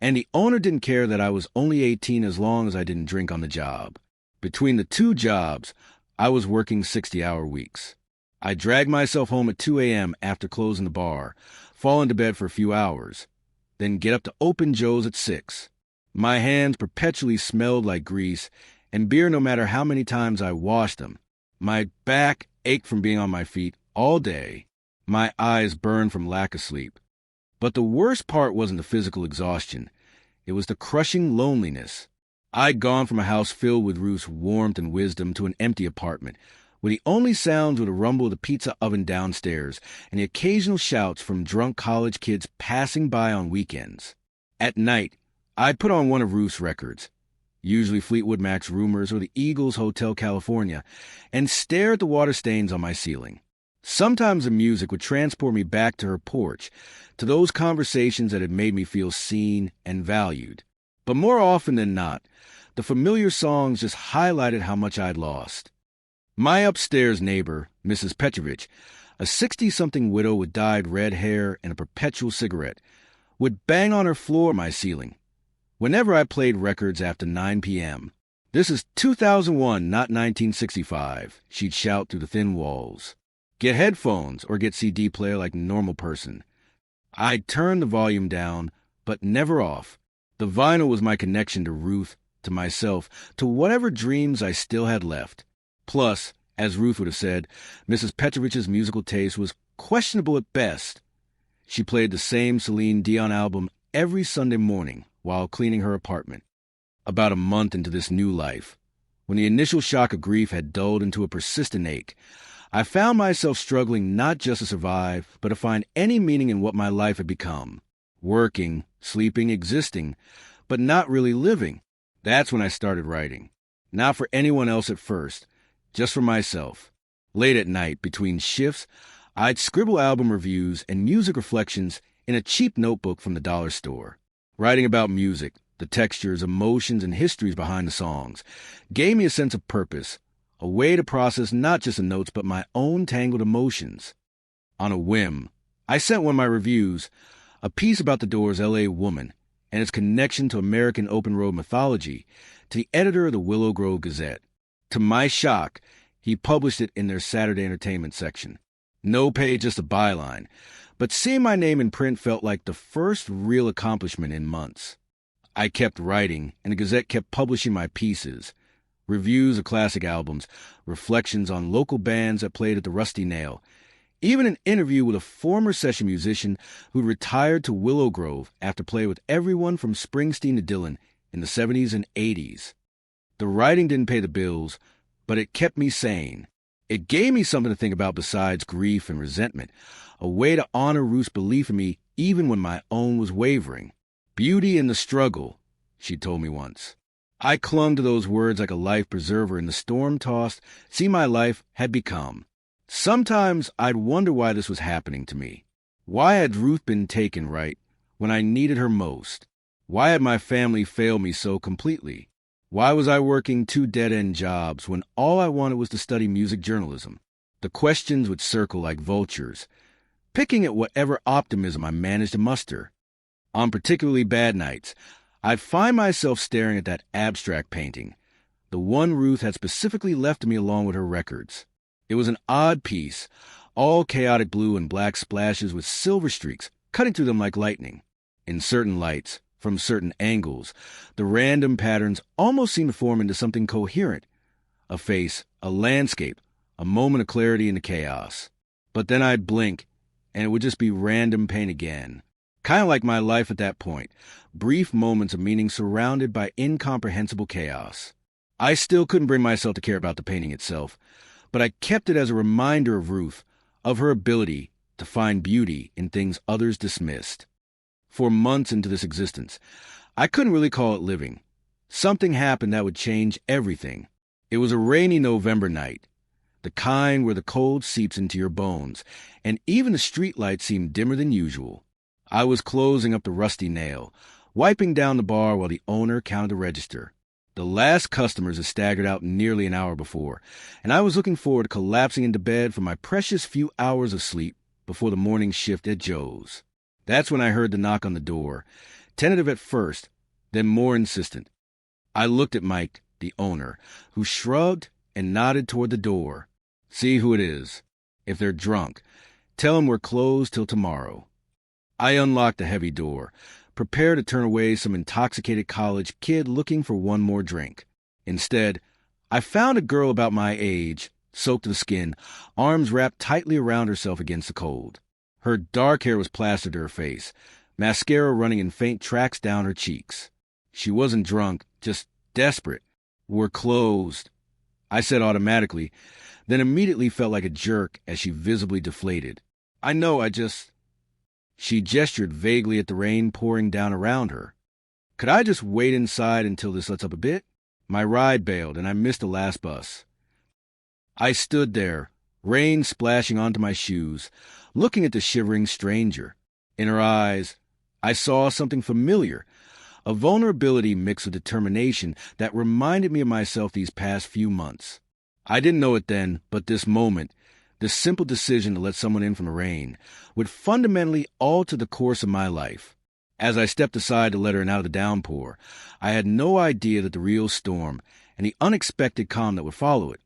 and the owner didn't care that I was only 18 as long as I didn't drink on the job. Between the 2 jobs, I was working 60-hour weeks. I dragged myself home at 2 a.m. after closing the bar, fall into bed for a few hours, then get up to open Joe's at 6. My hands perpetually smelled like grease and beer no matter how many times I washed them. My back ached from being on my feet all day. My eyes burned from lack of sleep. But the worst part wasn't the physical exhaustion. It was the crushing loneliness. I'd gone from a house filled with Ruth's warmth and wisdom to an empty apartment, where the only sounds were the rumble of the pizza oven downstairs and the occasional shouts from drunk college kids passing by on weekends. At night, I'd put on one of Ruth's records, usually Fleetwood Mac's Rumors or the Eagles' Hotel California, and stare at the water stains on my ceiling. Sometimes the music would transport me back to her porch, to those conversations that had made me feel seen and valued. But more often than not, the familiar songs just highlighted how much I'd lost. My upstairs neighbor, Mrs. Petrovich, a 60-something widow with dyed red hair and a perpetual cigarette, would bang on her floor at my ceiling. whenever I played records after 9 p.m. "This is 2001, not 1965, she'd shout through the thin walls. "Get headphones or get CD player like a normal person." I'd turn the volume down, but never off. The vinyl was my connection to Ruth, to myself, to whatever dreams I still had left. Plus, as Ruth would have said, Mrs. Petrovich's musical taste was questionable at best. She played the same Celine Dion album every Sunday morning while cleaning her apartment. About a month into this new life, when the initial shock of grief had dulled into a persistent ache, I found myself struggling not just to survive, but to find any meaning in what my life had become. Working, sleeping, existing, but not really living. That's when I started writing. Not for anyone else at first, just for myself. Late at night, between shifts, I'd scribble album reviews and music reflections in a cheap notebook from the dollar store. Writing about music, the textures, emotions, and histories behind the songs, gave me a sense of purpose, a way to process not just the notes but my own tangled emotions. On a whim, I sent one of my reviews, a piece about the Doors' L.A. Woman and its connection to American open road mythology, to the editor of the Willow Grove Gazette. To my shock, he published it in their Saturday entertainment section. No pay, just a byline, but seeing my name in print felt like the first real accomplishment in months. I kept writing, and the Gazette kept publishing my pieces. Reviews of classic albums, reflections on local bands that played at the Rusty Nail, even an interview with a former session musician who retired to Willow Grove after playing with everyone from Springsteen to Dylan in the 70s and 80s. The writing didn't pay the bills, but it kept me sane. It gave me something to think about besides grief and resentment, a way to honor Ruth's belief in me even when my own was wavering. "Beauty in the struggle," she told me once. I clung to those words like a life preserver in the storm-tossed sea my life had become. Sometimes I'd wonder why this was happening to me. Why had Ruth been taken right when I needed her most? Why had my family failed me so completely? Why was I working 2 dead-end jobs when all I wanted was to study music journalism? The questions would circle like vultures, picking at whatever optimism I managed to muster. On particularly bad nights, I'd find myself staring at that abstract painting, the one Ruth had specifically left to me along with her records. It was an odd piece, all chaotic blue and black splashes with silver streaks cutting through them like lightning. In certain lights, from certain angles, the random patterns almost seemed to form into something coherent. A face, a landscape, a moment of clarity in the chaos. But then I'd blink, and it would just be random paint again. Kind of like my life at that point, brief moments of meaning surrounded by incomprehensible chaos. I still couldn't bring myself to care about the painting itself, but I kept it as a reminder of Ruth, of her ability to find beauty in things others dismissed. For months into this existence, I couldn't really call it living. Something happened that would change everything. It was a rainy November night, the kind where the cold seeps into your bones, and even the streetlights seemed dimmer than usual. I was closing up the Rusty Nail, wiping down the bar while the owner counted the register. The last customers had staggered out nearly an hour before, and I was looking forward to collapsing into bed for my precious few hours of sleep before the morning shift at Joe's. That's when I heard the knock on the door, tentative at first, then more insistent. I looked at Mike, the owner, who shrugged and nodded toward the door. "See who it is. If they're drunk, tell them we're closed till tomorrow." I unlocked the heavy door, prepared to turn away some intoxicated college kid looking for one more drink. Instead, I found a girl about my age, soaked to the skin, arms wrapped tightly around herself against the cold. Her dark hair was plastered to her face, mascara running in faint tracks down her cheeks. She wasn't drunk, just desperate. "We're closed," I said automatically, then immediately felt like a jerk as she visibly deflated. "I know, She gestured vaguely at the rain pouring down around her. "Could I just wait inside until this lets up a bit? My ride bailed, and I missed the last bus." I stood there, rain splashing onto my shoes, looking at the shivering stranger. In her eyes, I saw something familiar, a vulnerability mixed with determination that reminded me of myself these past few months. I didn't know it then, but this moment, this simple decision to let someone in from the rain, would fundamentally alter the course of my life. As I stepped aside to let her in out of the downpour, I had no idea that the real storm and the unexpected calm that would follow it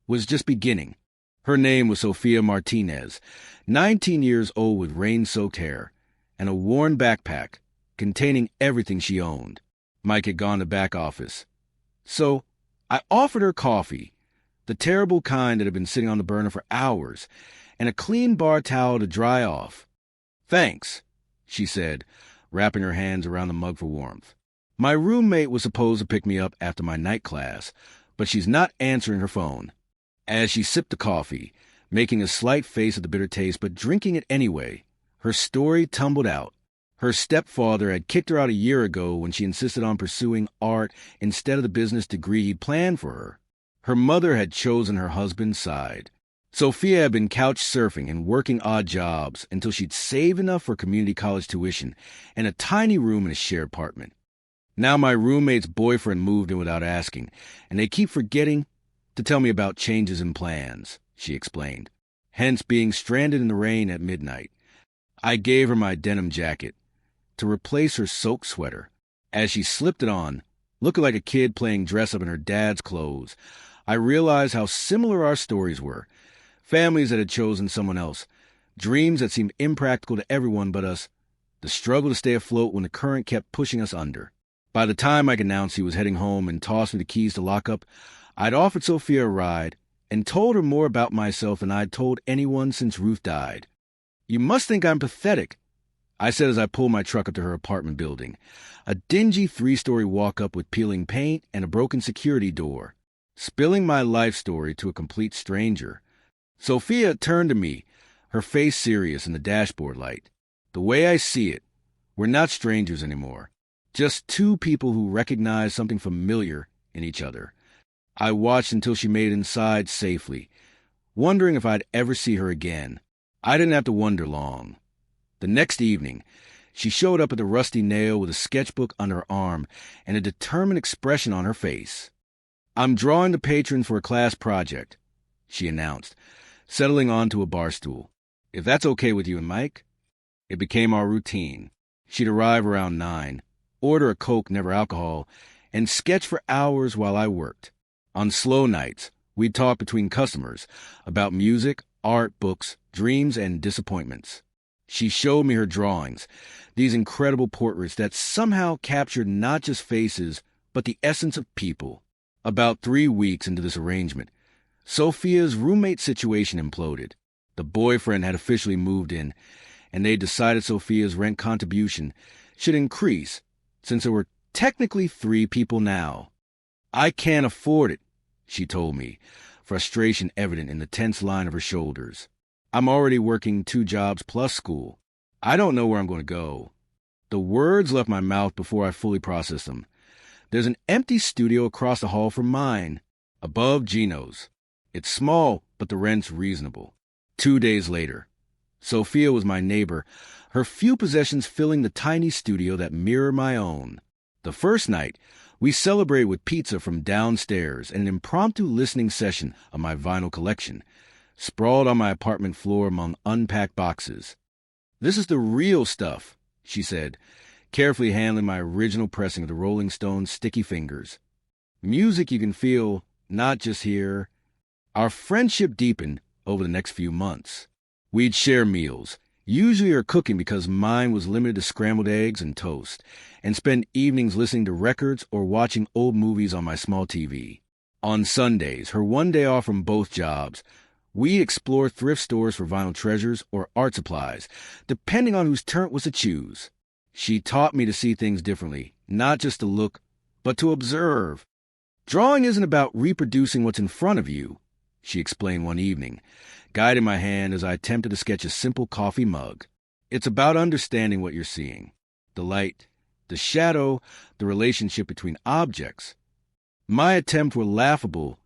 was just beginning. Her name was Sophia Martinez, 19 years old with rain-soaked hair and a worn backpack containing everything she owned. Mike had gone to back office. So I offered her coffee, the terrible kind that had been sitting on the burner for hours, and a clean bar towel to dry off. "Thanks," she said, wrapping her hands around the mug for warmth. My roommate was supposed to pick me up after my night class, but she's not answering her phone. As she sipped the coffee, making a slight face at the bitter taste but drinking it anyway, her story tumbled out. Her stepfather had kicked her out a year ago when she insisted on pursuing art instead of the business degree he'd planned for her. Her mother had chosen her husband's side. Sophia had been couch surfing and working odd jobs until she'd saved enough for community college tuition and a tiny room in a shared apartment. Now my roommate's boyfriend moved in without asking, and they keep forgetting to tell me about changes in plans, she explained, hence being stranded in the rain at midnight. I gave her my denim jacket to replace her soaked sweater. As she slipped it on, looking like a kid playing dress-up in her dad's clothes, I realized how similar our stories were. Families that had chosen someone else, dreams that seemed impractical to everyone but us, the struggle to stay afloat when the current kept pushing us under. By the time Mike announced he was heading home and tossed me the keys to lock up, I'd offered Sophia a ride and told her more about myself than I'd told anyone since Ruth died. "You must think I'm pathetic," I said as I pulled my truck up to her apartment building, a dingy 3-story walk-up with peeling paint and a broken security door, spilling my life story to a complete stranger. Sophia turned to me, her face serious in the dashboard light. "The way I see it, we're not strangers anymore, just two people who recognize something familiar in each other." I watched until she made it inside safely, wondering if I'd ever see her again. I didn't have to wonder long. The next evening, she showed up at the Rusty Nail with a sketchbook under her arm and a determined expression on her face. "I'm drawing the patrons for a class project," she announced, settling onto a bar stool. "If that's okay with you and Mike." It became our routine. She'd arrive around 9, order a Coke, never alcohol, and sketch for hours while I worked. On slow nights, we'd talk between customers about music, art, books, dreams, and disappointments. She showed me her drawings, these incredible portraits that somehow captured not just faces, but the essence of people. About 3 weeks into this arrangement, Sophia's roommate situation imploded. The boyfriend had officially moved in, and they decided Sophia's rent contribution should increase, since there were technically 3 people now. "I can't afford it," she told me, frustration evident in the tense line of her shoulders. "I'm already working 2 jobs plus school. I don't know where I'm going to go." The words left my mouth before I fully processed them. There's an empty studio across the hall from mine, above Gino's. It's small, but the rent's reasonable. 2 days later, Sophia was my neighbor, her few possessions filling the tiny studio that mirrored my own. The first night, we celebrated with pizza from downstairs and an impromptu listening session of my vinyl collection, sprawled on my apartment floor among unpacked boxes. "This is the real stuff," she said, carefully handling my original pressing of the Rolling Stones' Sticky Fingers. "Music you can feel, not just hear." Our friendship deepened over the next few months. We'd share meals, usually her cooking because mine was limited to scrambled eggs and toast, and spend evenings listening to records or watching old movies on my small TV. On Sundays, her one day off from both jobs, we'd explore thrift stores for vinyl treasures or art supplies, depending on whose turn it was to choose. She taught me to see things differently, not just to look, but to observe. "Drawing isn't about reproducing what's in front of you," she explained one evening, guiding my hand as I attempted to sketch a simple coffee mug. "It's about understanding what you're seeing. The light, the shadow, the relationship between objects." My attempts were laughable,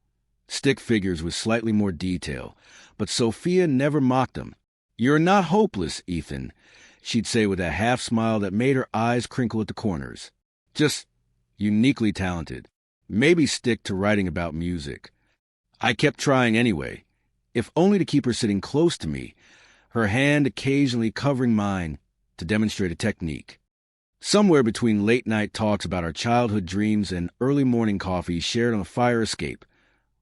stick figures with slightly more detail, but Sophia never mocked them. "You're not hopeless, Ethan," she'd say with a half-smile that made her eyes crinkle at the corners. "Just uniquely talented. Maybe stick to writing about music." I kept trying anyway, if only to keep her sitting close to me, her hand occasionally covering mine to demonstrate a technique. somewhere between late-night talks about our childhood dreams and early morning coffee shared on a fire escape,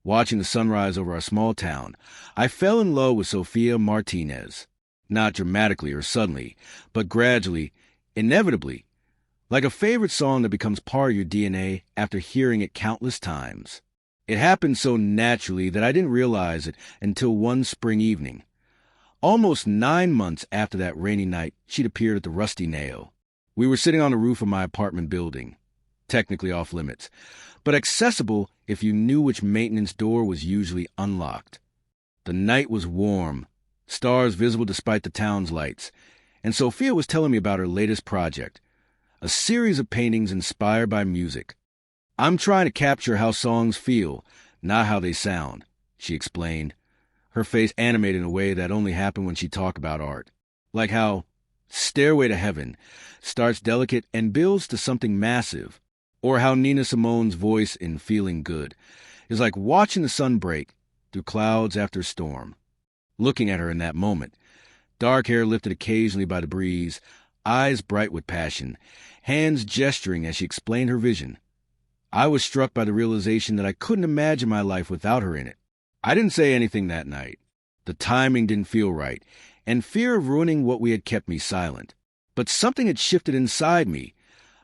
watching the sunrise over our small town, I fell in love with Sophia Martinez. Not dramatically or suddenly, but gradually, inevitably, like a favorite song that becomes part of your DNA after hearing it countless times. It happened so naturally that I didn't realize it until one spring evening. Almost 9 months after that rainy night, she'd appeared at the Rusty Nail. We were sitting on the roof of my apartment building, technically off limits, but accessible if you knew which maintenance door was usually unlocked. The night was warm, stars visible despite the town's lights, and Sophia was telling me about her latest project, a series of paintings inspired by music. "I'm trying to capture how songs feel, not how they sound," she explained, her face animated in a way that only happened when she talked about art. Like how Stairway to Heaven starts delicate and builds to something massive, or how Nina Simone's voice in Feeling Good is like watching the sun break through clouds after a storm. Looking at her in that moment, dark hair lifted occasionally by the breeze, eyes bright with passion, hands gesturing as she explained her vision, I was struck by the realization that I couldn't imagine my life without her in it. I didn't say anything that night. The timing didn't feel right, and fear of ruining what we had kept me silent. But something had shifted inside me,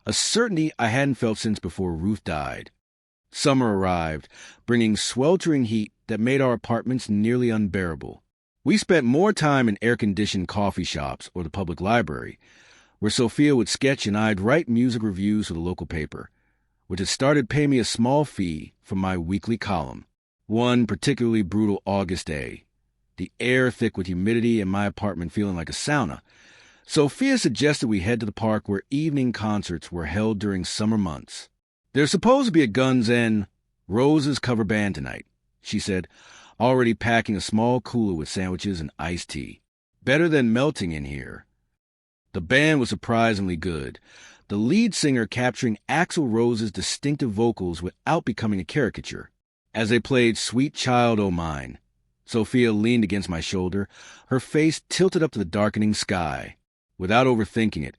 a certainty I hadn't felt since before Ruth died. Summer arrived, bringing sweltering heat that made our apartments nearly unbearable. We spent more time in air-conditioned coffee shops or the public library, where Sophia would sketch and I'd write music reviews for the local paper, which had started paying me a small fee for my weekly column. One particularly brutal August day, the air thick with humidity and my apartment feeling like a sauna, Sophia suggested we head to the park where evening concerts were held during summer months. "There's supposed to be a Guns N' Roses cover band tonight," she said, already packing a small cooler with sandwiches and iced tea. "Better than melting in here." The band was surprisingly good, the lead singer capturing Axl Rose's distinctive vocals without becoming a caricature. As they played Sweet Child O' Mine, Sophia leaned against my shoulder, her face tilted up to the darkening sky. Without overthinking it,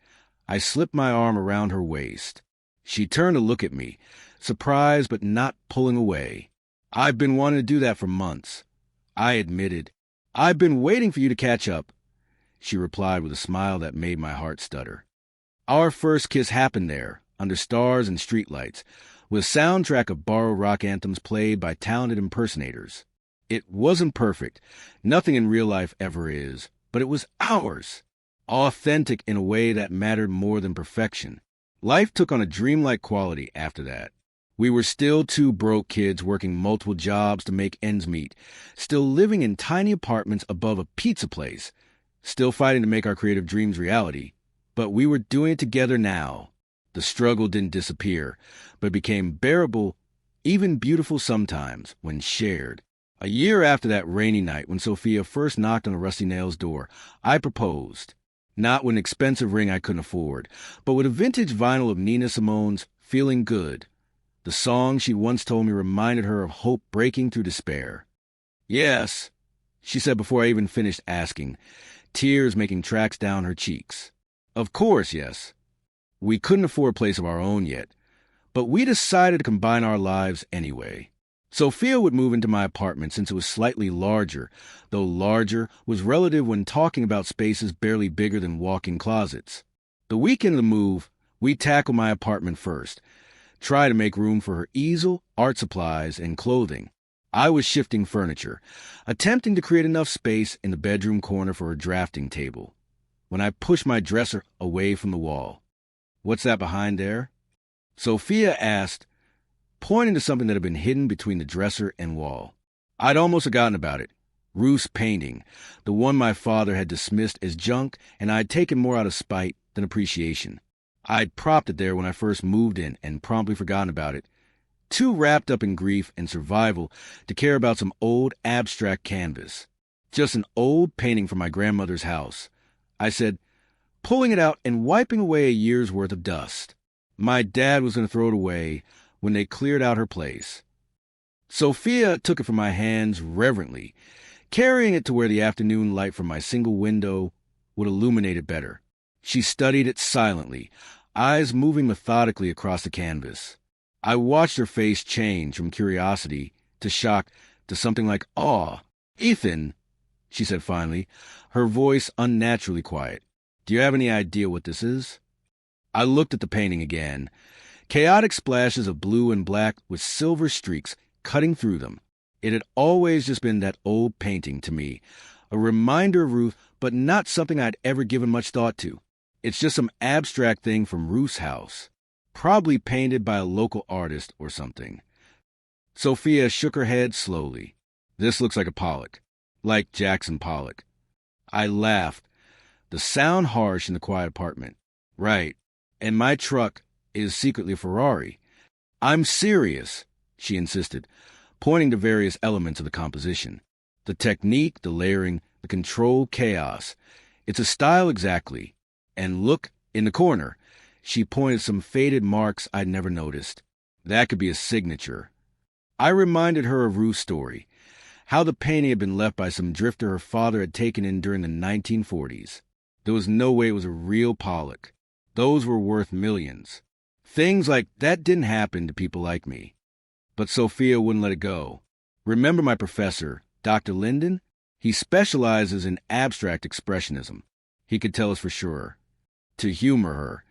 I slipped my arm around her waist. She turned to look at me, surprised but not pulling away. "I've been wanting to do that for months," I admitted. "I've been waiting for you to catch up," she replied with a smile that made my heart stutter. Our first kiss happened there, under stars and streetlights, with a soundtrack of borrowed rock anthems played by talented impersonators. It wasn't perfect, nothing in real life ever is, but it was ours, authentic in a way that mattered more than perfection. Life took on a dreamlike quality after that. We were still two broke kids working multiple jobs to make ends meet, still living in tiny apartments above a pizza place, still fighting to make our creative dreams reality, but we were doing it together now. The struggle didn't disappear, but became bearable, even beautiful sometimes, when shared. A year after that rainy night when Sophia first knocked on the Rusty Nail's door, I proposed. Not with an expensive ring I couldn't afford, but with a vintage vinyl of Nina Simone's Feeling Good. The song she once told me reminded her of hope breaking through despair. "Yes," she said before I even finished asking, tears making tracks down her cheeks. "Of course, yes." We couldn't afford a place of our own yet, but we decided to combine our lives anyway. Sophia would move into my apartment since it was slightly larger, though larger was relative when talking about spaces barely bigger than walk-in closets. The weekend of the move, we tackled my apartment first, try to make room for her easel, art supplies, and clothing. I was shifting furniture, attempting to create enough space in the bedroom corner for her drafting table, when I pushed my dresser away from the wall. "What's that behind there?" Sophia asked, pointing to something that had been hidden between the dresser and wall. I'd almost forgotten about it. Ruth's painting, the one my father had dismissed as junk, and I'd taken more out of spite than appreciation. I'd propped it there when I first moved in and promptly forgotten about it, too wrapped up in grief and survival to care about some old abstract canvas. "Just an old painting from my grandmother's house," I said, pulling it out and wiping away a year's worth of dust. My dad was going to throw it away when they cleared out her place. Sophia took it from my hands reverently, carrying it to where the afternoon light from my single window would illuminate it better. She studied it silently, eyes moving methodically across the canvas. I watched her face change from curiosity to shock to something like awe. "Ethan," she said finally, her voice unnaturally quiet, "do you have any idea what this is?" I looked at the painting again. Chaotic splashes of blue and black with silver streaks cutting through them. It had always just been that old painting to me, a reminder of Ruth, but not something I'd ever given much thought to. It's just some abstract thing from Ruth's house, probably painted by a local artist or something. Sophia shook her head slowly. "This looks like a Pollock, like Jackson Pollock." I laughed, the sound harsh in the quiet apartment. "Right, and my truck is secretly a Ferrari." "I'm serious," she insisted, pointing to various elements of the composition. The technique, the layering, the controlled chaos. It's a style exactly. And look, in the corner. She pointed some faded marks I'd never noticed. That could be a signature. I reminded her of Ruth's story, how the painting had been left by some drifter her father had taken in during the 1940s. There was no way it was a real Pollock. Those were worth millions. Things like that didn't happen to people like me. But Sophia wouldn't let it go. "Remember my professor, Dr. Linden? He specializes in abstract expressionism. He could tell us for sure." To humor her,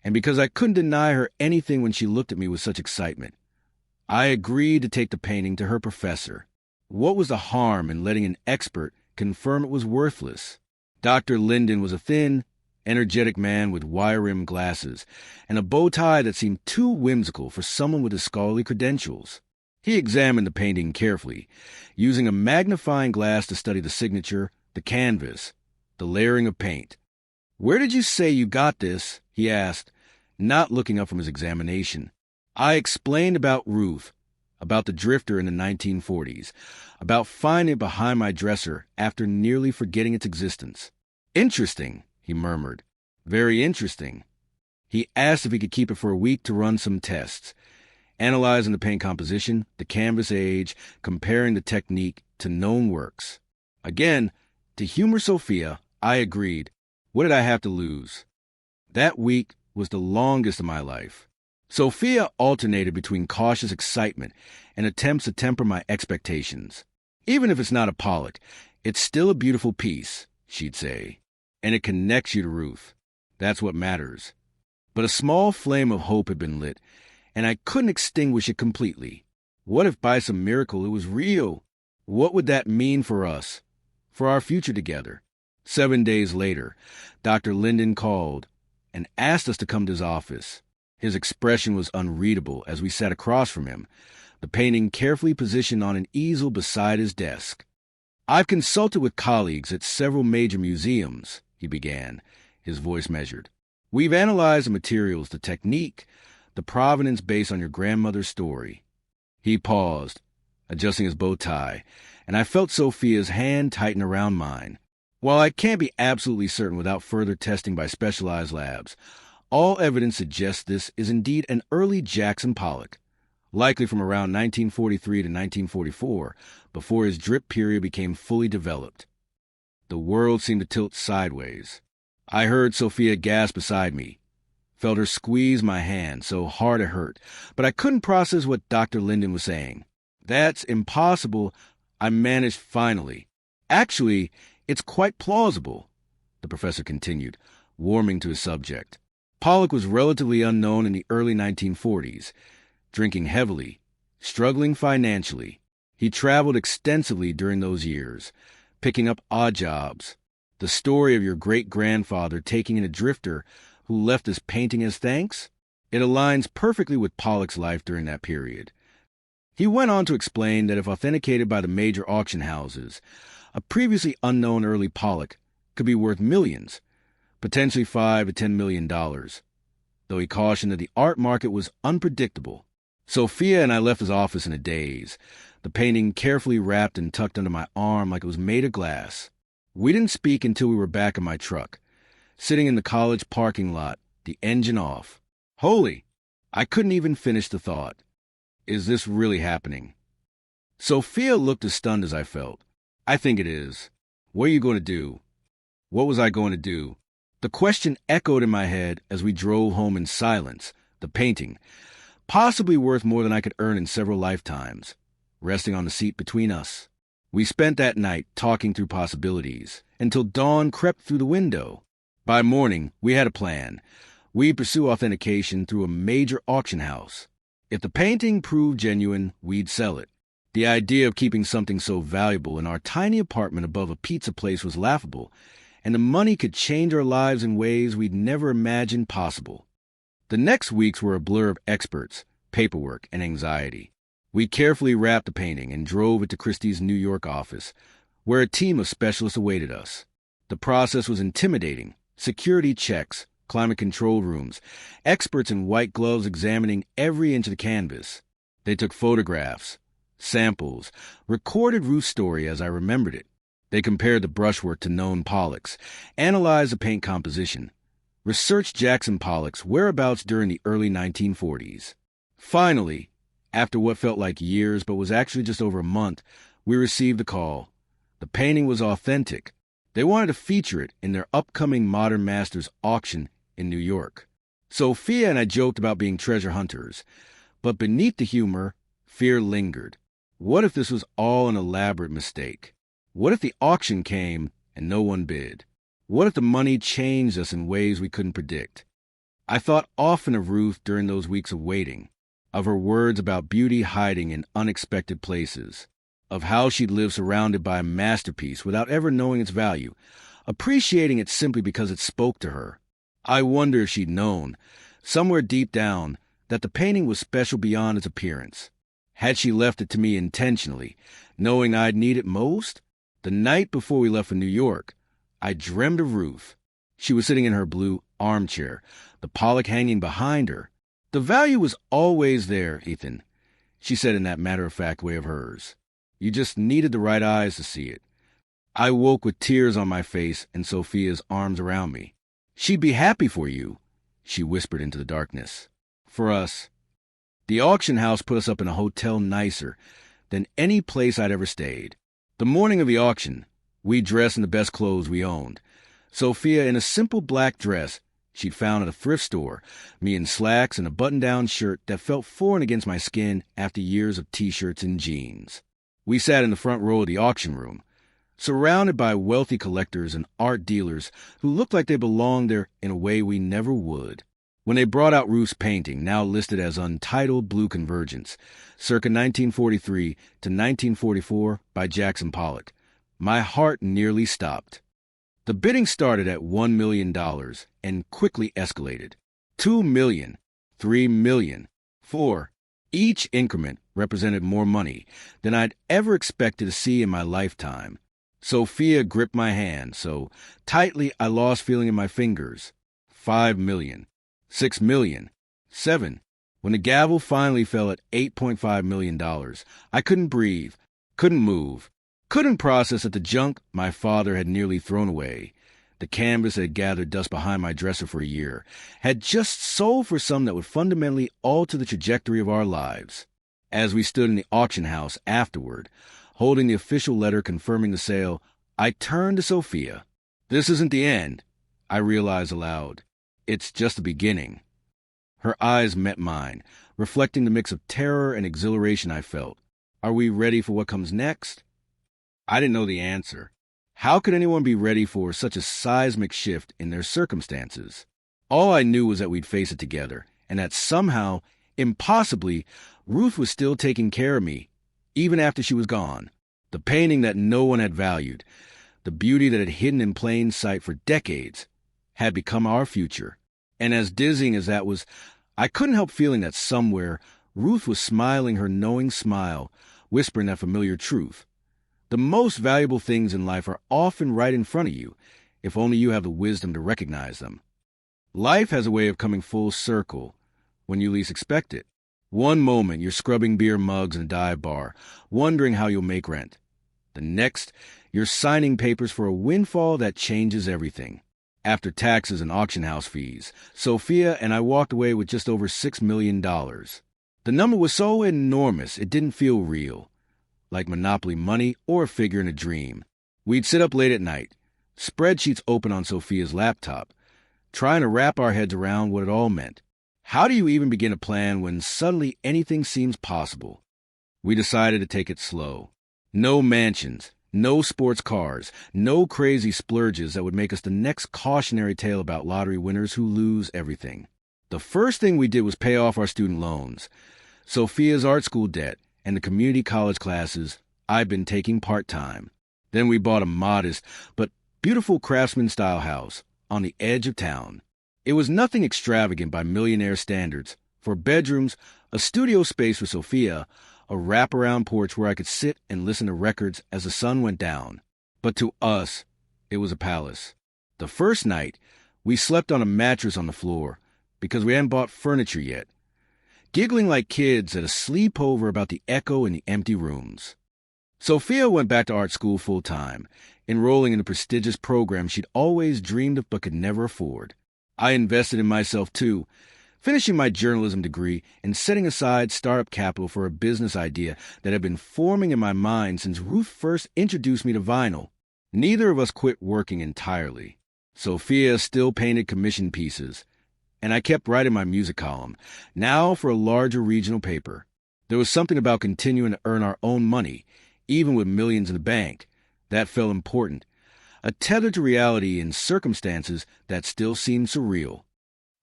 and because I couldn't deny her anything when she looked at me with such excitement, I agreed to take the painting to her professor. What was the harm in letting an expert confirm it was worthless? Dr. Linden was a thin, energetic man with wire-rimmed glasses and a bow tie that seemed too whimsical for someone with his scholarly credentials. He examined the painting carefully, using a magnifying glass to study the signature, the canvas, the layering of paint. "Where did you say you got this?" he asked, not looking up from his examination. I explained about Ruth, about the drifter in the 1940s, about finding it behind my dresser after nearly forgetting its existence. "Interesting," he murmured. "Very interesting." He asked if he could keep it for a week to run some tests, analyzing the paint composition, the canvas age, comparing the technique to known works. Again, to humor Sophia, I agreed. What did I have to lose? That week was the longest of my life. Sophia alternated between cautious excitement and attempts to temper my expectations. "Even if it's not a Pollock, it's still a beautiful piece," she'd say, "and it connects you to Ruth. That's what matters." But a small flame of hope had been lit, and I couldn't extinguish it completely. What if by some miracle it was real? What would that mean for us, for our future together? 7 days later, Dr. Linden called and asked us to come to his office. His expression was unreadable as we sat across from him, the painting carefully positioned on an easel beside his desk. "I've consulted with colleagues at several major museums," he began, his voice measured. "We've analyzed the materials, the technique, the provenance based on your grandmother's story." He paused, adjusting his bow tie, and I felt Sophia's hand tighten around mine. "While I can't be absolutely certain without further testing by specialized labs, all evidence suggests this is indeed an early Jackson Pollock, likely from around 1943 to 1944, before his drip period became fully developed." The world seemed to tilt sideways. I heard Sophia gasp beside me, felt her squeeze my hand so hard it hurt, but I couldn't process what Dr. Linden was saying. "That's impossible," I managed finally. "Actually, it's quite plausible," the professor continued, warming to his subject. "Pollock was relatively unknown in the early 1940s, drinking heavily, struggling financially. He traveled extensively during those years, picking up odd jobs. The story of your great-grandfather taking in a drifter who left his painting as thanks? It aligns perfectly with Pollock's life during that period." He went on to explain that if authenticated by the major auction houses, a previously unknown early Pollock could be worth millions, potentially $5 to $10 million, though he cautioned that the art market was unpredictable. Sophia and I left his office in a daze, the painting carefully wrapped and tucked under my arm like it was made of glass. We didn't speak until we were back in my truck, sitting in the college parking lot, the engine off. Holy! I couldn't even finish the thought. Is this really happening? Sophia looked as stunned as I felt. "I think it is. What are you going to do?" What was I going to do? The question echoed in my head as we drove home in silence. The painting, possibly worth more than I could earn in several lifetimes, resting on the seat between us. We spent that night talking through possibilities until dawn crept through the window. By morning, we had a plan. We'd pursue authentication through a major auction house. If the painting proved genuine, we'd sell it. The idea of keeping something so valuable in our tiny apartment above a pizza place was laughable, and the money could change our lives in ways we'd never imagined possible. The next weeks were a blur of experts, paperwork, and anxiety. We carefully wrapped the painting and drove it to Christie's New York office, where a team of specialists awaited us. The process was intimidating. Security checks, climate control rooms, experts in white gloves examining every inch of the canvas. They took photographs, samples, recorded Ruth's story as I remembered it. They compared the brushwork to known Pollocks, analyzed the paint composition, researched Jackson Pollock's whereabouts during the early 1940s. Finally, after what felt like years but was actually just over a month, we received the call. The painting was authentic. They wanted to feature it in their upcoming Modern Masters auction in New York. Sophia and I joked about being treasure hunters, but beneath the humor, fear lingered. What if this was all an elaborate mistake? What if the auction came and no one bid? What if the money changed us in ways we couldn't predict? I thought often of Ruth during those weeks of waiting, of her words about beauty hiding in unexpected places, of how she'd lived surrounded by a masterpiece without ever knowing its value, appreciating it simply because it spoke to her. I wonder if she'd known, somewhere deep down, that the painting was special beyond its appearance. Had she left it to me intentionally, knowing I'd need it most? The night before we left for New York, I dreamed of Ruth. She was sitting in her blue armchair, the Pollock hanging behind her. "The value was always there, Ethan," she said in that matter-of-fact way of hers. "You just needed the right eyes to see it." I woke with tears on my face and Sophia's arms around me. "She'd be happy for you," she whispered into the darkness. "For us." The auction house put us up in a hotel nicer than any place I'd ever stayed. The morning of the auction, we dressed in the best clothes we owned. Sophia in a simple black dress she'd found at a thrift store, me in slacks and a button-down shirt that felt foreign against my skin after years of T-shirts and jeans. We sat in the front row of the auction room, surrounded by wealthy collectors and art dealers who looked like they belonged there in a way we never would. When they brought out Ruth's painting, now listed as Untitled Blue Convergence, circa 1943 to 1944 by Jackson Pollock, my heart nearly stopped. The bidding started at $1 million and quickly escalated. $2 million, $3 million, $4 million. Each increment represented more money than I'd ever expected to see in my lifetime. Sophia gripped my hand so tightly I lost feeling in my fingers. $5 million. $6 million. $7 million. When the gavel finally fell at $8.5 million, I couldn't breathe, couldn't move, couldn't process that the junk my father had nearly thrown away, the canvas that had gathered dust behind my dresser for a year, had just sold for something that would fundamentally alter the trajectory of our lives. As we stood in the auction house afterward, holding the official letter confirming the sale, I turned to Sophia. "This isn't the end," I realized aloud. "It's just the beginning." Her eyes met mine, reflecting the mix of terror and exhilaration I felt. Are we ready for what comes next? I didn't know the answer. How could anyone be ready for such a seismic shift in their circumstances? All I knew was that we'd face it together, and that somehow, impossibly, Ruth was still taking care of me, even after she was gone. The painting that no one had valued, the beauty that had hidden in plain sight for decades, had become our future. And as dizzying as that was, I couldn't help feeling that somewhere Ruth was smiling her knowing smile, whispering that familiar truth. The most valuable things in life are often right in front of you, if only you have the wisdom to recognize them. Life has a way of coming full circle when you least expect it. One moment you're scrubbing beer mugs in a dive bar, wondering how you'll make rent. The next, you're signing papers for a windfall that changes everything. After taxes and auction house fees, Sophia and I walked away with just over $6 million. The number was so enormous it didn't feel real, like Monopoly money or a figure in a dream. We'd sit up late at night, spreadsheets open on Sophia's laptop, trying to wrap our heads around what it all meant. How do you even begin a plan when suddenly anything seems possible? We decided to take it slow. No mansions, no sports cars, no crazy splurges that would make us the next cautionary tale about lottery winners who lose everything. The first thing we did was pay off our student loans, Sophia's art school debt, and the community college classes I've been taking part-time. Then we bought a modest but beautiful craftsman-style house on the edge of town. It was nothing extravagant by millionaire standards. For bedrooms, a studio space for Sophia, a wraparound porch where I could sit and listen to records as the sun went down. But to us, it was a palace. The first night, we slept on a mattress on the floor because we hadn't bought furniture yet, giggling like kids at a sleepover about the echo in the empty rooms. Sophia went back to art school full-time, enrolling in a prestigious program she'd always dreamed of but could never afford. I invested in myself, too, finishing my journalism degree and setting aside startup capital for a business idea that had been forming in my mind since Ruth first introduced me to vinyl. Neither of us quit working entirely. Sophia still painted commission pieces, and I kept writing my music column, now for a larger regional paper. There was something about continuing to earn our own money, even with millions in the bank. That felt important. A tether to reality in circumstances that still seemed surreal.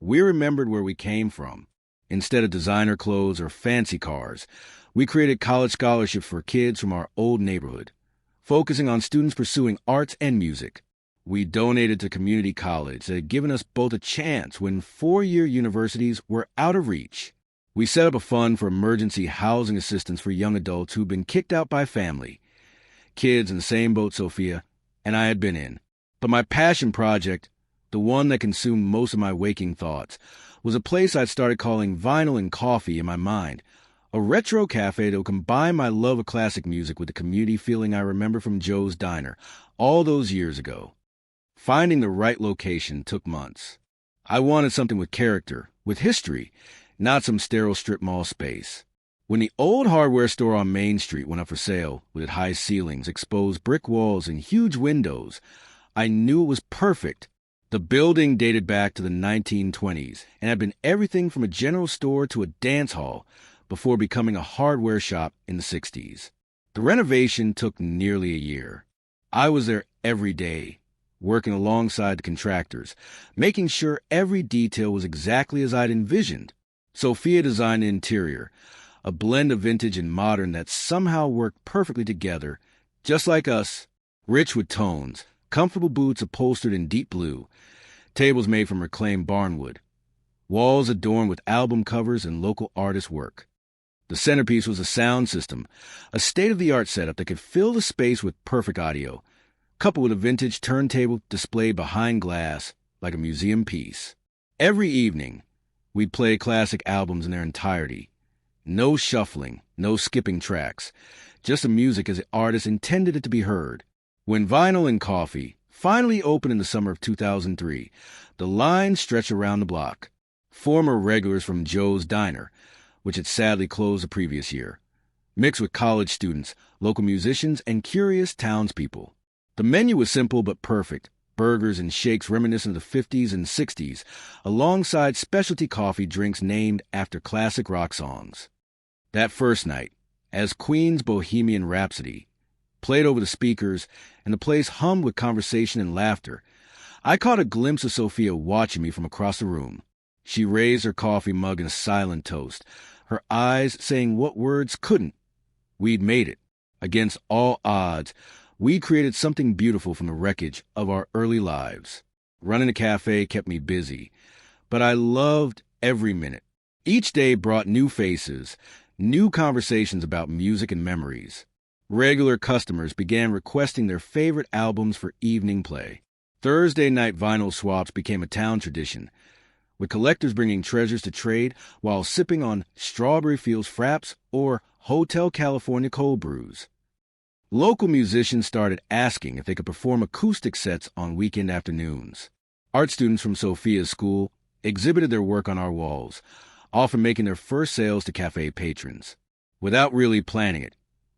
We remembered where we came from. Instead of designer clothes or fancy cars, we created college scholarships for kids from our old neighborhood, focusing on students pursuing arts and music. We donated to community college that had given us both a chance when four-year universities were out of reach. We set up a fund for emergency housing assistance for young adults who'd been kicked out by family, kids in the same boat Sophia and I had been in. But my passion project, the one that consumed most of my waking thoughts, was a place I'd started calling Vinyl and Coffee in my mind, a retro cafe that would combine my love of classic music with the community feeling I remember from Joe's Diner all those years ago. Finding the right location took months. I wanted something with character, with history, not some sterile strip mall space. When the old hardware store on Main Street went up for sale, with its high ceilings, exposed brick walls, and huge windows, I knew it was perfect. The building dated back to the 1920s and had been everything from a general store to a dance hall before becoming a hardware shop in the 60s. The renovation took nearly a year. I was there every day, working alongside the contractors, making sure every detail was exactly as I'd envisioned. Sophia designed the interior, a blend of vintage and modern that somehow worked perfectly together, just like us, rich with tones, comfortable boots upholstered in deep blue, tables made from reclaimed barnwood, walls adorned with album covers and local artist work. The centerpiece was a sound system, a state-of-the-art setup that could fill the space with perfect audio, coupled with a vintage turntable displayed behind glass like a museum piece. Every evening, we'd play classic albums in their entirety. No shuffling, no skipping tracks, just the music as the artist intended it to be heard. When Vinyl and Coffee finally opened in the summer of 2003, the line stretched around the block. Former regulars from Joe's Diner, which had sadly closed the previous year, mixed with college students, local musicians, and curious townspeople. The menu was simple but perfect, burgers and shakes reminiscent of the 50s and 60s, alongside specialty coffee drinks named after classic rock songs. That first night, as Queen's Bohemian Rhapsody played over the speakers and the place hummed with conversation and laughter, I caught a glimpse of Sophia watching me from across the room. She raised her coffee mug in a silent toast, her eyes saying what words couldn't. We'd made it. Against all odds, we created something beautiful from the wreckage of our early lives. Running the cafe kept me busy, but I loved every minute. Each day brought new faces, new conversations about music and memories. Regular customers began requesting their favorite albums for evening play. Thursday night vinyl swaps became a town tradition, with collectors bringing treasures to trade while sipping on Strawberry Fields Fraps or Hotel California cold brews. Local musicians started asking if they could perform acoustic sets on weekend afternoons. Art students from Sophia's school exhibited their work on our walls, often making their first sales to cafe patrons. Without really planning it,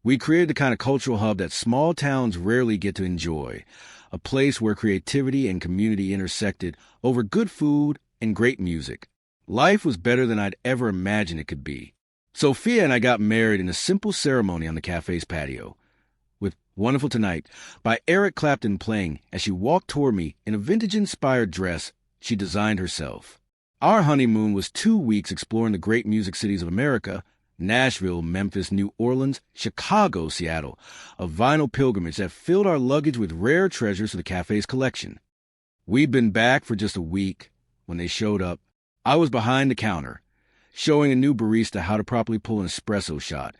We created the kind of cultural hub that small towns rarely get to enjoy, a place where creativity and community intersected over good food and great music. Life was better than I'd ever imagined it could be. Sophia and I got married in a simple ceremony on the cafe's patio, with Wonderful Tonight by Eric Clapton playing as she walked toward me in a vintage-inspired dress she designed herself. Our honeymoon was 2 weeks exploring the great music cities of America: Nashville, Memphis, New Orleans, Chicago, Seattle, a vinyl pilgrimage that filled our luggage with rare treasures for the cafe's collection. We'd been back for just a week when they showed up. I was behind the counter, showing a new barista how to properly pull an espresso shot.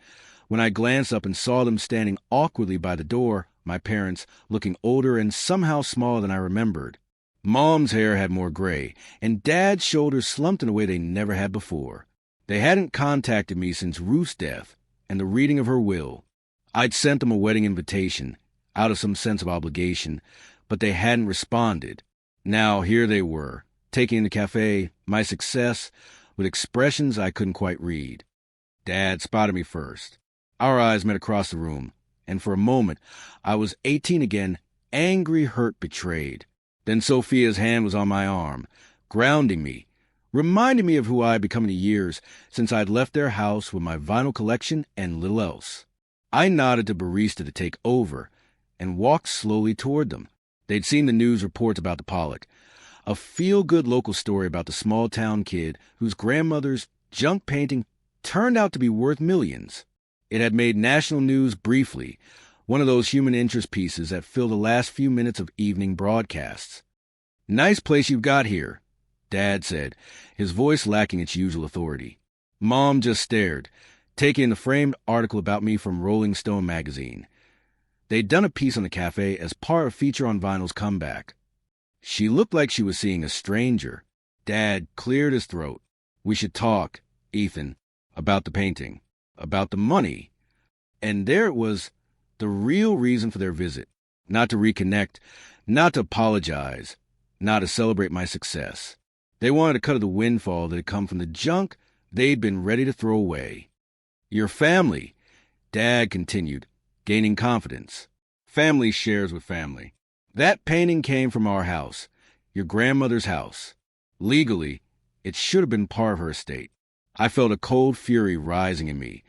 When I glanced up and saw them standing awkwardly by the door, my parents, looking older and somehow smaller than I remembered. Mom's hair had more gray, and Dad's shoulders slumped in a way they never had before. They hadn't contacted me since Ruth's death and the reading of her will. I'd sent them a wedding invitation, out of some sense of obligation, but they hadn't responded. Now here they were, taking the cafe, my success, with expressions I couldn't quite read. Dad spotted me first. Our eyes met across the room, and for a moment I was 18 again, angry, hurt, betrayed. Then Sophia's hand was on my arm, grounding me, reminding me of who I had become in the years since I'd left their house with my vinyl collection and little else. I nodded to barista to take over and walked slowly toward them. They'd seen the news reports about the Pollock, a feel-good local story about the small-town kid whose grandmother's junk painting turned out to be worth millions. It had made national news briefly, one of those human interest pieces that fill the last few minutes of evening broadcasts. "Nice place you've got here," Dad said, his voice lacking its usual authority. Mom just stared, taking the framed article about me from Rolling Stone magazine. They'd done a piece on the cafe as part of Feature on Vinyl's comeback. She looked like she was seeing a stranger. Dad cleared his throat. "We should talk, Ethan, about the painting, about the money." And there it was, the real reason for their visit. Not to reconnect, not to apologize, not to celebrate my success. They wanted to cut of the windfall that had come from the junk they'd been ready to throw away. "Your family," Dad continued, gaining confidence. "Family shares with family. That painting came from our house, your grandmother's house. Legally, it should have been part of her estate." I felt a cold fury rising in me,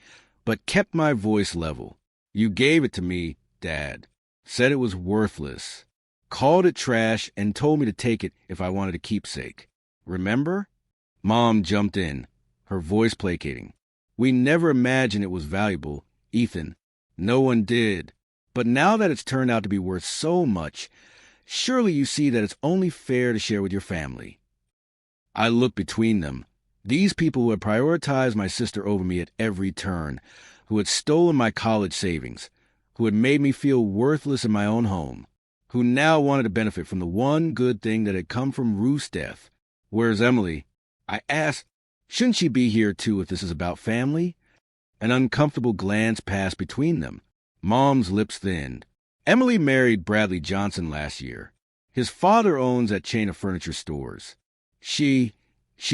but kept my voice level. "You gave it to me, Dad. Said it was worthless. Called it trash and told me to take it if I wanted a keepsake. Remember?" Mom jumped in, her voice placating. "We never imagined it was valuable, Ethan. No one did. But now that it's turned out to be worth so much, surely you see that it's only fair to share with your family." I looked between them. These people who had prioritized my sister over me at every turn, who had stolen my college savings, who had made me feel worthless in my own home, who now wanted to benefit from the one good thing that had come from Ruth's death. "Where's Emily?" I asked. "Shouldn't she be here too if this is about family?" An uncomfortable glance passed between them. Mom's lips thinned. "Emily married Bradley Johnson last year. His father owns that chain of furniture stores. She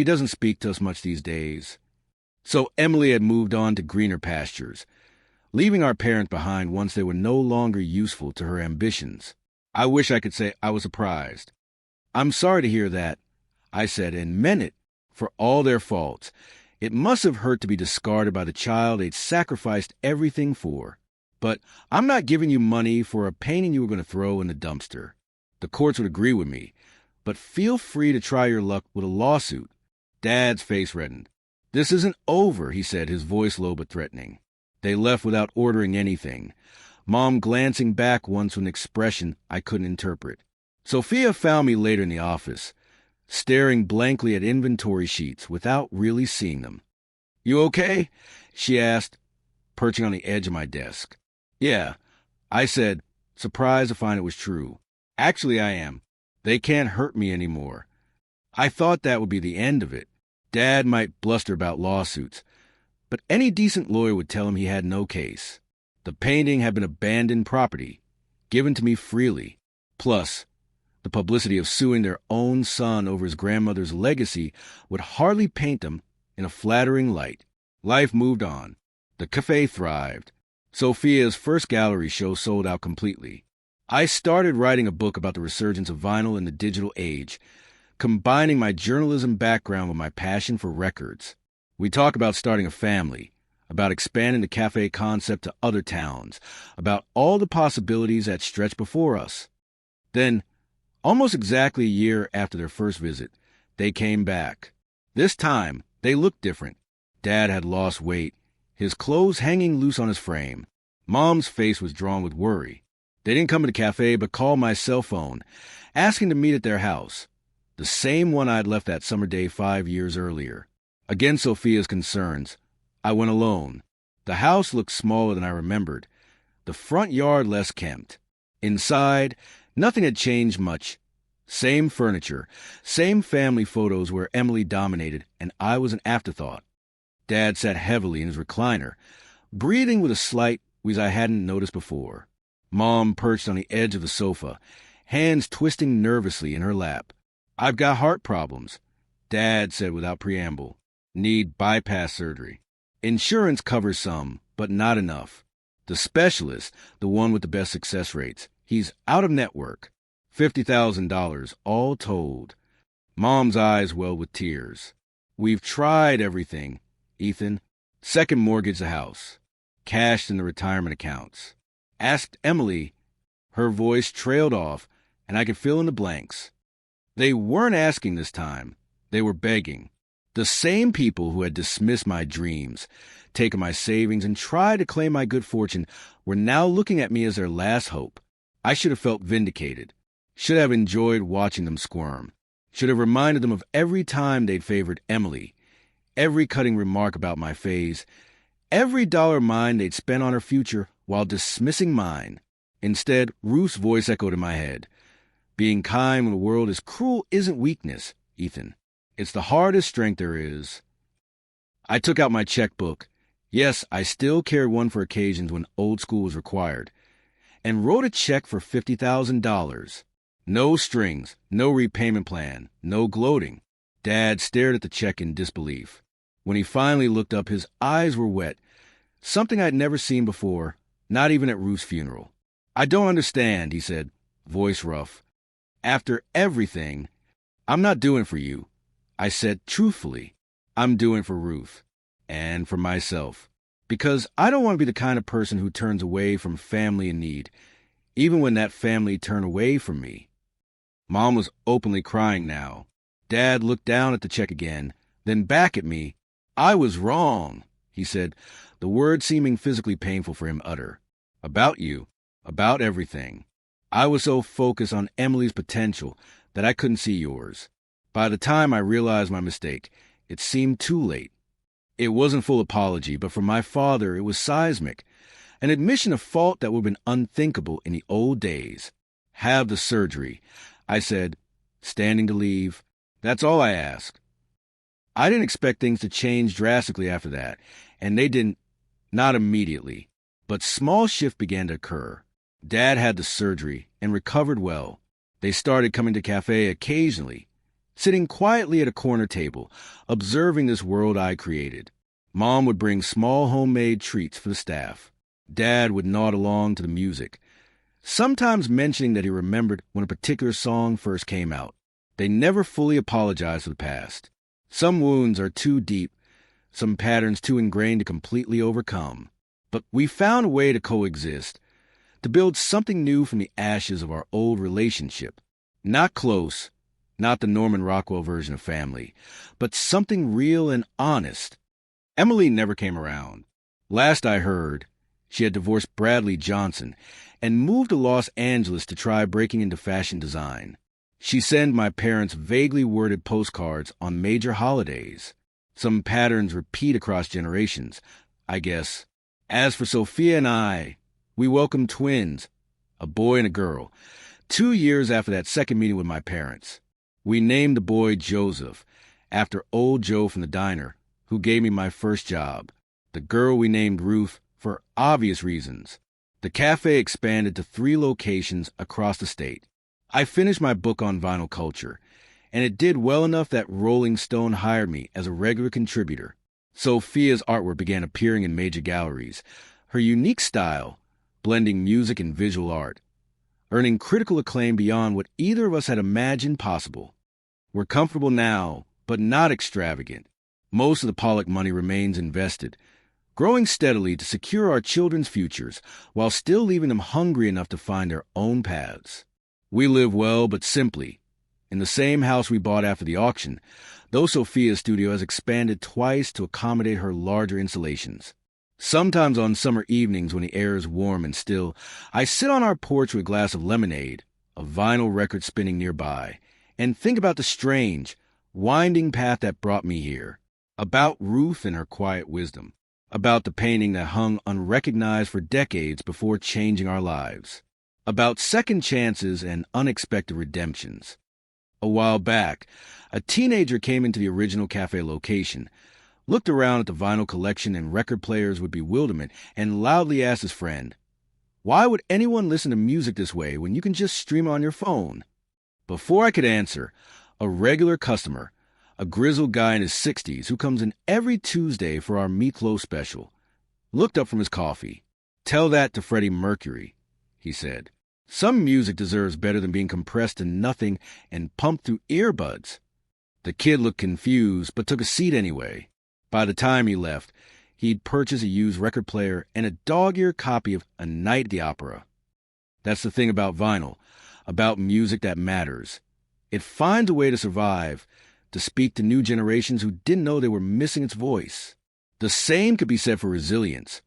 doesn't speak to us much these days." So Emily had moved on to greener pastures, leaving our parents behind once they were no longer useful to her ambitions. I wish I could say I was surprised. "I'm sorry to hear that," I said, and meant it, for all their faults. It must have hurt to be discarded by the child they'd sacrificed everything for. "But I'm not giving you money for a painting you were going to throw in the dumpster. The courts would agree with me, but feel free to try your luck with a lawsuit." Dad's face reddened. "This isn't over," he said, his voice low but threatening. They left without ordering anything, Mom glancing back once with an expression I couldn't interpret. Sophia found me later in the office, staring blankly at inventory sheets without really seeing them. "You okay?" she asked, perching on the edge of my desk. "Yeah," I said, surprised to find it was true. "Actually, I am. They can't hurt me anymore." I thought that would be the end of it. Dad might bluster about lawsuits, but any decent lawyer would tell him he had no case. The painting had been abandoned property, given to me freely. Plus, the publicity of suing their own son over his grandmother's legacy would hardly paint them in a flattering light. Life moved on. The cafe thrived. Sophia's first gallery show sold out completely. I started writing a book about the resurgence of vinyl in the digital age, combining my journalism background with my passion for records. We talk about starting a family, about expanding the cafe concept to other towns, about all the possibilities that stretch before us. Then, almost exactly a year after their first visit, they came back. This time, they looked different. Dad had lost weight, his clothes hanging loose on his frame. Mom's face was drawn with worry. They didn't come to the cafe but called my cell phone, asking to meet at their house, the same one I'd left that summer day 5 years earlier. Against Sophia's concerns, I went alone. The house looked smaller than I remembered, the front yard less kempt. Inside, nothing had changed much. Same furniture, same family photos where Emily dominated and I was an afterthought. Dad sat heavily in his recliner, breathing with a slight wheeze I hadn't noticed before. Mom perched on the edge of the sofa, hands twisting nervously in her lap. "I've got heart problems," Dad said without preamble. "Need bypass surgery. Insurance covers some, but not enough. The specialist, the one with the best success rates, he's out of network. $50,000 all told." Mom's eyes welled with tears. "We've tried everything, Ethan. Second mortgage the house. Cashed in the retirement accounts. Asked Emily." Her voice trailed off, and I could fill in the blanks. They weren't asking this time. They were begging. The same people who had dismissed my dreams, taken my savings, and tried to claim my good fortune were now looking at me as their last hope. I should have felt vindicated. Should have enjoyed watching them squirm. Should have reminded them of every time they'd favored Emily, every cutting remark about my phase, every dollar of mine they'd spent on her future while dismissing mine. Instead, Ruth's voice echoed in my head. "Being kind when the world is cruel isn't weakness, Ethan. It's the hardest strength there is." I took out my checkbook. Yes, I still carried one for occasions when old school was required, and wrote a check for $50,000. No strings, no repayment plan, no gloating. Dad stared at the check in disbelief. When he finally looked up, his eyes were wet, something I'd never seen before, not even at Ruth's funeral. "I don't understand," he said, voice rough. "After everything, I'm not doing it for you." I said truthfully, "I'm doing it for Ruth and for myself, because I don't want to be the kind of person who turns away from family in need, even when that family turned away from me." Mom was openly crying now. Dad looked down at the check again, then back at me. "I was wrong," he said, the words seeming physically painful for him to utter. "About you, about everything. I was so focused on Emily's potential that I couldn't see yours. By the time I realized my mistake, it seemed too late. It wasn't full apology, but for my father it was seismic, an admission of fault that would have been unthinkable in the old days. "Have the surgery," I said, standing to leave. "That's all I ask." I didn't expect things to change drastically after that, and they didn't, not immediately. But small shifts began to occur. Dad had the surgery and recovered well. They started coming to cafe occasionally, sitting quietly at a corner table, observing this world I created. Mom would bring small homemade treats for the staff. Dad would nod along to the music, sometimes mentioning that he remembered when a particular song first came out. They never fully apologized for the past. Some wounds are too deep, some patterns too ingrained to completely overcome. But we found a way to coexist, to build something new from the ashes of our old relationship. Not close, not the Norman Rockwell version of family, but something real and honest. Emily never came around. Last I heard, she had divorced Bradley Johnson and moved to Los Angeles to try breaking into fashion design. She sent my parents vaguely worded postcards on major holidays. Some patterns repeat across generations, I guess. As for Sophia and I, we welcomed twins, a boy and a girl, 2 years after that second meeting with my parents. We named the boy Joseph, after old Joe from the diner, who gave me my first job. The girl we named Ruth, for obvious reasons. The cafe expanded to 3 locations across the state. I finished my book on vinyl culture, and it did well enough that Rolling Stone hired me as a regular contributor. Sophia's artwork began appearing in major galleries. Her unique style, blending music and visual art, earning critical acclaim beyond what either of us had imagined possible. We're comfortable now, but not extravagant. Most of the Pollock money remains invested, growing steadily to secure our children's futures while still leaving them hungry enough to find their own paths. We live well but simply. In the same house we bought after the auction, though Sophia's studio has expanded twice to accommodate her larger installations. Sometimes on summer evenings when the air is warm and still, I sit on our porch with a glass of lemonade, a vinyl record spinning nearby, and think about the strange, winding path that brought me here, about Ruth and her quiet wisdom, about the painting that hung unrecognized for decades before changing our lives, about second chances and unexpected redemptions. A while back, a teenager came into the original cafe location, looked around at the vinyl collection and record players with bewilderment, and loudly asked his friend, "Why would anyone listen to music this way when you can just stream on your phone?" Before I could answer, a regular customer, a grizzled guy in his 60s who comes in every Tuesday for our meatloaf special, looked up from his coffee. "Tell that to Freddie Mercury," he said. "Some music deserves better than being compressed to nothing and pumped through earbuds." The kid looked confused, but took a seat anyway. By the time he left, he'd purchased a used record player and a dog-eared copy of A Night at the Opera. That's the thing about vinyl, about music that matters. It finds a way to survive, to speak to new generations who didn't know they were missing its voice. The same could be said for resilience,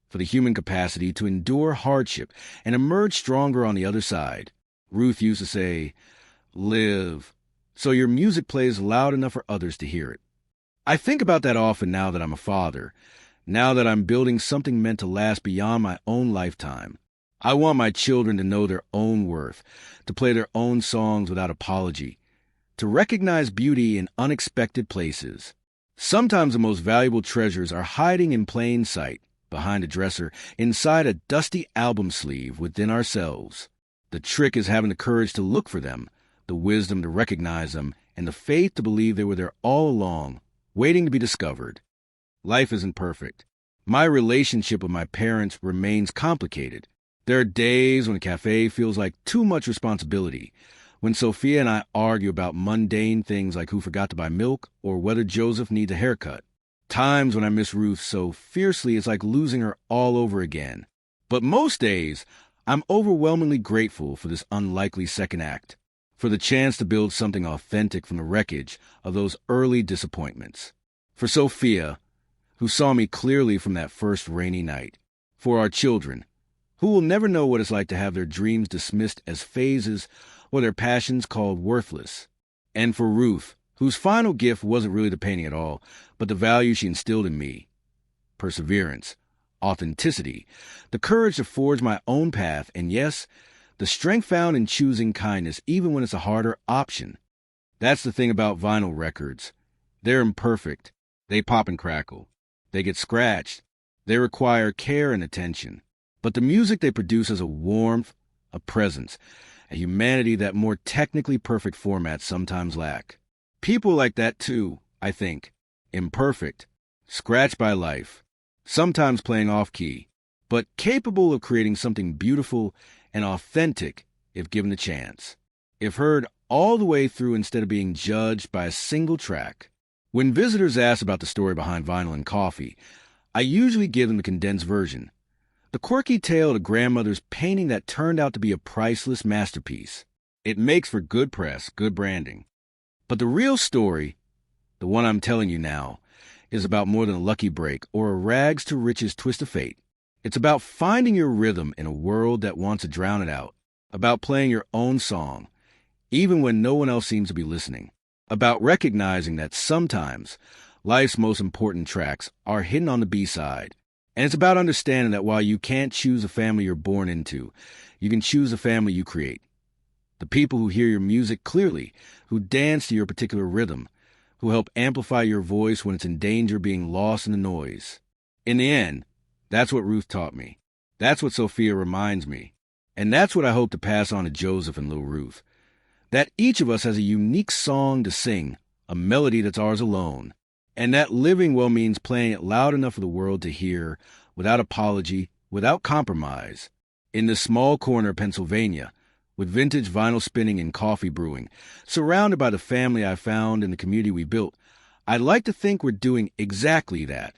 for the human capacity to endure hardship and emerge stronger on the other side. Ruth used to say, "Live, so your music plays loud enough for others to hear it." I think about that often now that I'm a father, now that I'm building something meant to last beyond my own lifetime. I want my children to know their own worth, to play their own songs without apology, to recognize beauty in unexpected places. Sometimes the most valuable treasures are hiding in plain sight, behind a dresser, inside a dusty album sleeve within ourselves. The trick is having the courage to look for them, the wisdom to recognize them, and the faith to believe they were there all along, waiting to be discovered. Life isn't perfect. My relationship with my parents remains complicated. There are days when a cafe feels like too much responsibility, when Sophia and I argue about mundane things like who forgot to buy milk or whether Joseph needs a haircut. Times when I miss Ruth so fiercely it's like losing her all over again. But most days, I'm overwhelmingly grateful for this unlikely second act, for the chance to build something authentic from the wreckage of those early disappointments. For Sophia, who saw me clearly from that first rainy night. For our children, who will never know what it's like to have their dreams dismissed as phases or their passions called worthless. And for Ruth, whose final gift wasn't really the painting at all, but the value she instilled in me. Perseverance, authenticity, the courage to forge my own path, and yes, the strength found in choosing kindness even when it's a harder option. That's the thing about vinyl records. They're imperfect. They pop and crackle. They get scratched. They require care and attention. But the music they produce has a warmth, a presence, a humanity that more technically perfect formats sometimes lack. People like that too, I think. Imperfect, scratched by life, sometimes playing off-key, but capable of creating something beautiful and authentic if given the chance, if heard all the way through instead of being judged by a single track. When visitors ask about the story behind vinyl and coffee, I usually give them the condensed version, the quirky tale of a grandmother's painting that turned out to be a priceless masterpiece. It makes for good press, good branding. But the real story, the one I'm telling you now, is about more than a lucky break or a rags to riches twist of fate. It's about finding your rhythm in a world that wants to drown it out, about playing your own song, even when no one else seems to be listening, about recognizing that sometimes life's most important tracks are hidden on the B-side. And it's about understanding that while you can't choose the family you're born into, you can choose the family you create. The people who hear your music clearly, who dance to your particular rhythm, who help amplify your voice when it's in danger of being lost in the noise. In the end, that's what Ruth taught me. That's what Sophia reminds me. And that's what I hope to pass on to Joseph and little Ruth. That each of us has a unique song to sing, a melody that's ours alone. And that living well means playing it loud enough for the world to hear, without apology, without compromise. In this small corner of Pennsylvania, with vintage vinyl spinning and coffee brewing, surrounded by the family I found and the community we built, I'd like to think we're doing exactly that.